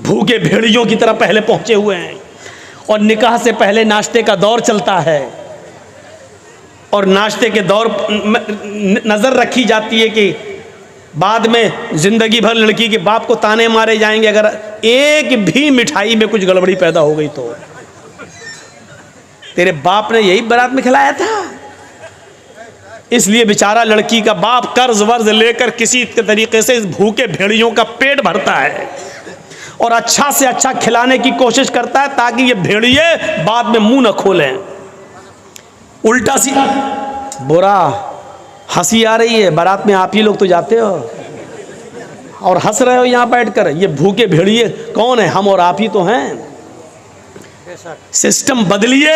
भूखे भेड़ियों की तरह पहले पहुंचे हुए हैं। और निकाह से पहले नाश्ते का दौर चलता है और नाश्ते के दौर नज़र रखी जाती है कि बाद में ज़िंदगी भर लड़की के बाप को ताने मारे जाएंगे अगर एक भी मिठाई में कुछ गड़बड़ी पैदा हो गई तो। तेरे बाप ने यही बारात में खिलाया था। इसलिए बेचारा लड़की का बाप कर्ज वर्ज लेकर किसी तरीके से इस भूखे भेड़ियों का पेट भरता है और अच्छा से अच्छा खिलाने की कोशिश करता है ताकि ये भेड़िए बाद में मुंह न खोलें। उल्टा सी बुरा हंसी आ रही है। बारात में आप ही लोग तो जाते हो और हंस रहे हो यहाँ बैठकर। ये भूखे भेड़िए कौन है? हम और आप ही तो हैं। सिस्टम बदलिए,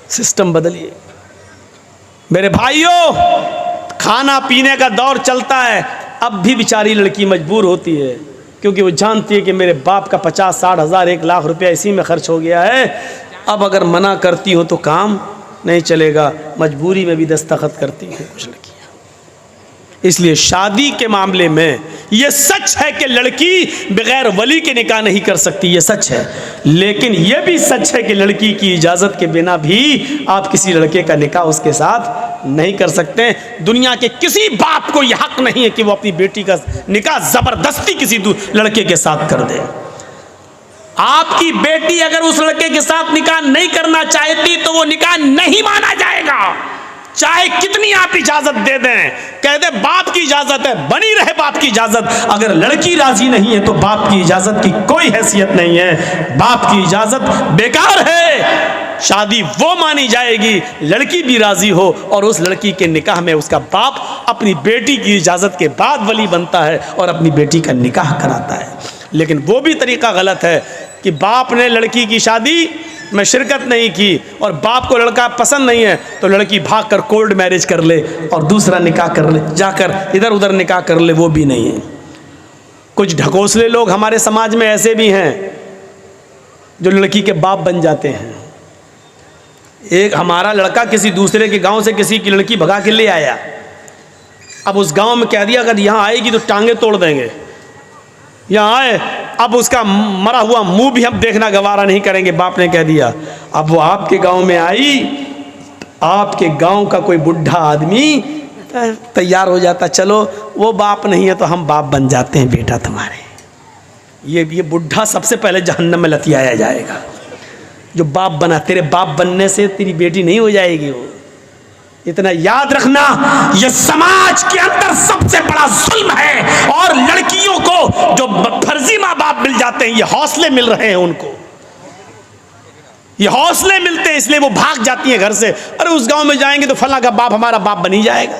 सिस्टम बदलिए मेरे भाइयों। खाना पीने का दौर चलता है, अब भी बेचारी लड़की मजबूर होती है क्योंकि वो जानती है कि मेरे बाप का 50-60 हज़ार 1 लाख रुपया इसी में खर्च हो गया है। अब अगर मना करती हो तो काम नहीं चलेगा, मजबूरी में भी दस्तखत करती हैं कुछ लड़कियाँ। इसलिए शादी के मामले में ये सच है कि लड़की बगैर वली के निकाह नहीं कर सकती, ये सच है। लेकिन ये भी सच है कि लड़की की इजाज़त के बिना भी आप किसी लड़के का निकाह उसके साथ नहीं कर सकते। दुनिया के किसी बाप को यह हक नहीं है कि वो अपनी बेटी का निकाह ज़बरदस्ती किसी लड़के के साथ कर दे। आपकी बेटी अगर उस लड़के के साथ निकाह नहीं करना चाहती तो वो निकाह नहीं माना जाएगा, चाहे कितनी आप इजाजत दे दें। कह दे बाप की इजाजत है, बनी रहे बाप की इजाजत। अगर लड़की राजी नहीं है तो बाप की इजाजत की कोई हैसियत नहीं है, बाप की इजाजत बेकार है। शादी वो मानी जाएगी लड़की भी राजी हो और उस लड़की के निकाह में उसका बाप अपनी बेटी की इजाजत के बाद वली बनता है और अपनी बेटी का निकाह कराता है। लेकिन वो भी तरीका गलत है कि बाप ने लड़की की शादी में शिरकत नहीं की और बाप को लड़का पसंद नहीं है तो लड़की भागकर कोर्ट मैरिज कर ले और दूसरा निकाह कर ले, जाकर इधर उधर निकाह कर ले, वो भी नहीं है। कुछ ढकोसले लोग हमारे समाज में ऐसे भी हैं जो लड़की के बाप बन जाते हैं। एक हमारा लड़का किसी दूसरे के गांव से किसी की लड़की भगा के ले आया। अब उस गांव में कह दिया अगर यहाँ आएगी तो टांगे तोड़ देंगे, यहाँ आए अब उसका मरा हुआ मुंह भी हम देखना गवारा नहीं करेंगे, बाप ने कह दिया। अब वो आपके गांव में आई, आपके गांव का कोई बुढ़ा आदमी तैयार हो जाता, चलो वो बाप नहीं है तो हम बाप बन जाते हैं बेटा तुम्हारे। ये बुढ़ा सबसे पहले जहन्नम में लतियाया जाएगा जो बाप बना। तेरे बाप बनने से तेरी बेटी नहीं हो जाएगी वो, इतना याद रखना। ये समाज के अंदर सबसे बड़ा जुल्म है और लड़कियों को जो फर्जी माँ बाप मिल जाते हैं, ये हौसले मिल रहे हैं उनको। ये हौसले मिलते हैं इसलिए वो भाग जाती हैं घर से। अरे उस गांव में जाएंगे तो फला का बाप हमारा बाप बनी जाएगा।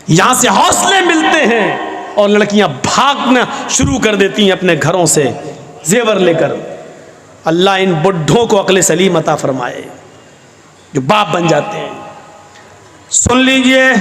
यहां से हौसले मिलते हैं और लड़कियां भागना शुरू कर देती हैं अपने घरों से जेवर लेकर। अल्लाह इन बुढ़ों को अक्ल सलीम अता फरमाए जो बाप बन जाते हैं। सुन लीजिए,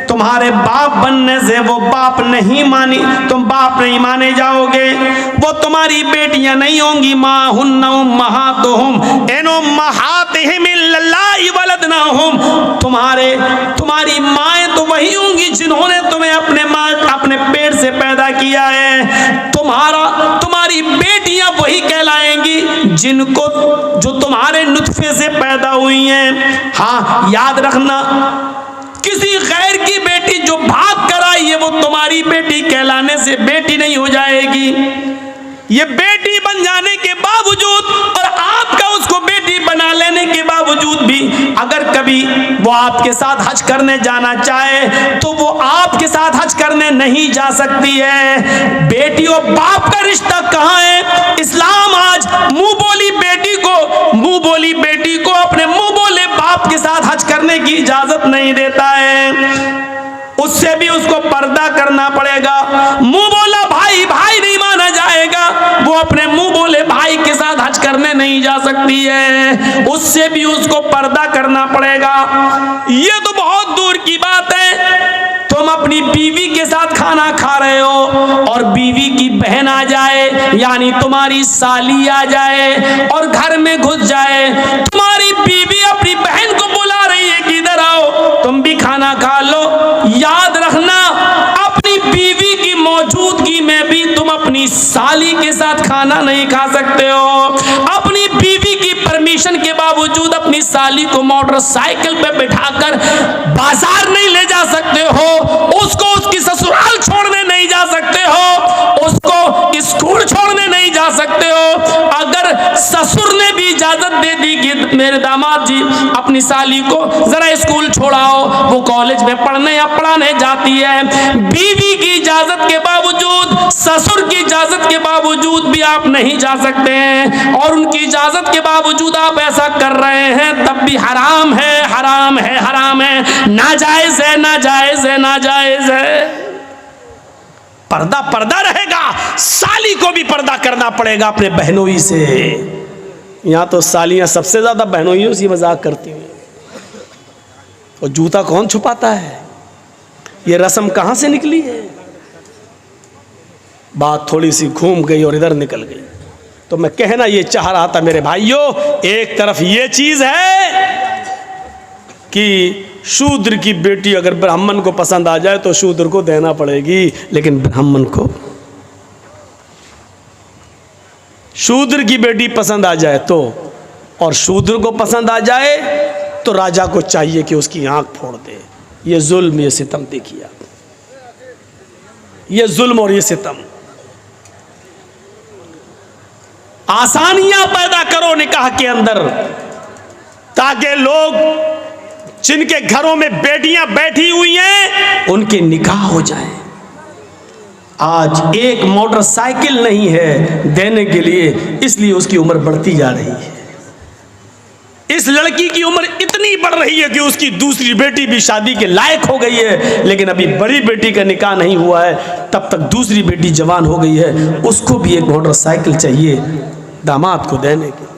तुम्हारे बाप बनने से वो बाप नहीं मानी, तुम बाप नहीं माने जाओगे। वो तुम्हारी बेटियां नहीं होंगी। माँ हुन्ना उम्महातुहुम इन उम्महातिहिम इल्लल्लाहि वलदनाहुम। तुम्हारी माएँ तो वही होंगी जिन्होंने तुम्हें अपने पेट से पैदा किया है। तुम्हारी बेटियां वही कहलाएंगी जो तुम्हारे नुत्फे से पैदा हुई हैं। हाँ, याद रखना, किसी गैर की बेटी जो भाग कर आई है वो तुम्हारी बेटी कहलाने से बेटी नहीं हो जाएगी। ये बेटी बन जाने के बावजूद और आपका उसको बेटी बना लेने के बावजूद भी अगर कभी वो आपके साथ हज करने जाना चाहे तो वो आपके साथ हज करने नहीं जा सकती है। बेटी और बाप का रिश्ता कहाँ है? इस्लाम आज मुंह बोली बेटी को अपने मुंह बोले बाप के साथ हज करने की इजाजत नहीं देता है। उससे भी उसको पर्दा करना पड़ेगा। मुंह बोला भाई नहीं माना जाएगा। वो अपने मुंह बोले भाई के साथ हज करने नहीं जा सकती है, उससे भी उसको पर्दा करना पड़ेगा। ये तो बहुत दूर की बात है। तुम अपनी बीवी के साथ खाना खा रहे हो और बीवी की बहन आ जाए, यानी तुम्हारी साली आ जाए और घर में घुस जाए। तुम्हारी बीवी अपनी बहन को बुला रही है कि इधर आओ, तुम भी खाना खा लो। याद रखना, अपनी बीवी की मौजूदगी में भी तुम अपनी साली के साथ खाना नहीं खा सकते हो। अपनी बीवी की परमिशन के बावजूद अपनी साली को मोटरसाइकिल पे बिठाकर बाजार नहीं ले जा सकते हो। उसको उसकी ससुराल छोड़ने नहीं जा सकते हो। उसको स्कूल छोड़ने नहीं जा सकते हो। अगर ससुर ने भी इजाजत दे दी कि मेरे दामाद जी अपनी साली को जरा स्कूल छोड़ाओ, वो कॉलेज में पढ़ने या पढ़ाने जाती है, बीवी की इजाजत के बावजूद, ससुर की इजाजत के बावजूद भी आप नहीं जा सकते हैं। और उनकी इजाजत के बावजूद आप ऐसा कर रहे हैं तब भी हराम है, हराम है, हराम है, नाजायज है, नाजायज है, नाजायज है। पर्दा रहेगा। साली को भी पर्दा करना पड़ेगा अपने बहनोई से। यहाँ तो सालियां सबसे ज्यादा बहनोइयों से मजाक करती हैं। और जूता कौन छुपाता है? ये रस्म कहाँ से निकली है? बात थोड़ी सी घूम गई और इधर निकल गई। तो मैं कहना ये चाह रहा था मेरे भाइयों, एक तरफ ये चीज है कि शूद्र की बेटी अगर ब्राह्मण को पसंद आ जाए तो शूद्र को देना पड़ेगी, लेकिन ब्राह्मण को, शूद्र की बेटी पसंद आ जाए तो, और शूद्र को पसंद आ जाए तो राजा को चाहिए कि उसकी आंख फोड़ दे। ये जुल्म, ये सितम देखिए आप, ये जुल्म और ये सितम। आसानियां पैदा करो निकाह के अंदर, ताकि लोग जिनके घरों में बेटियां बैठी हुई हैं उनके निकाह हो जाए। आज एक मोटरसाइकिल नहीं है देने के लिए, इसलिए उसकी उम्र बढ़ती जा रही है। इस लड़की की उम्र इतनी बढ़ रही है कि उसकी दूसरी बेटी भी शादी के लायक हो गई है, लेकिन अभी बड़ी बेटी का निकाह नहीं हुआ है। तब तक दूसरी बेटी जवान हो गई है, उसको भी एक मोटरसाइकिल चाहिए दामाद को देने के।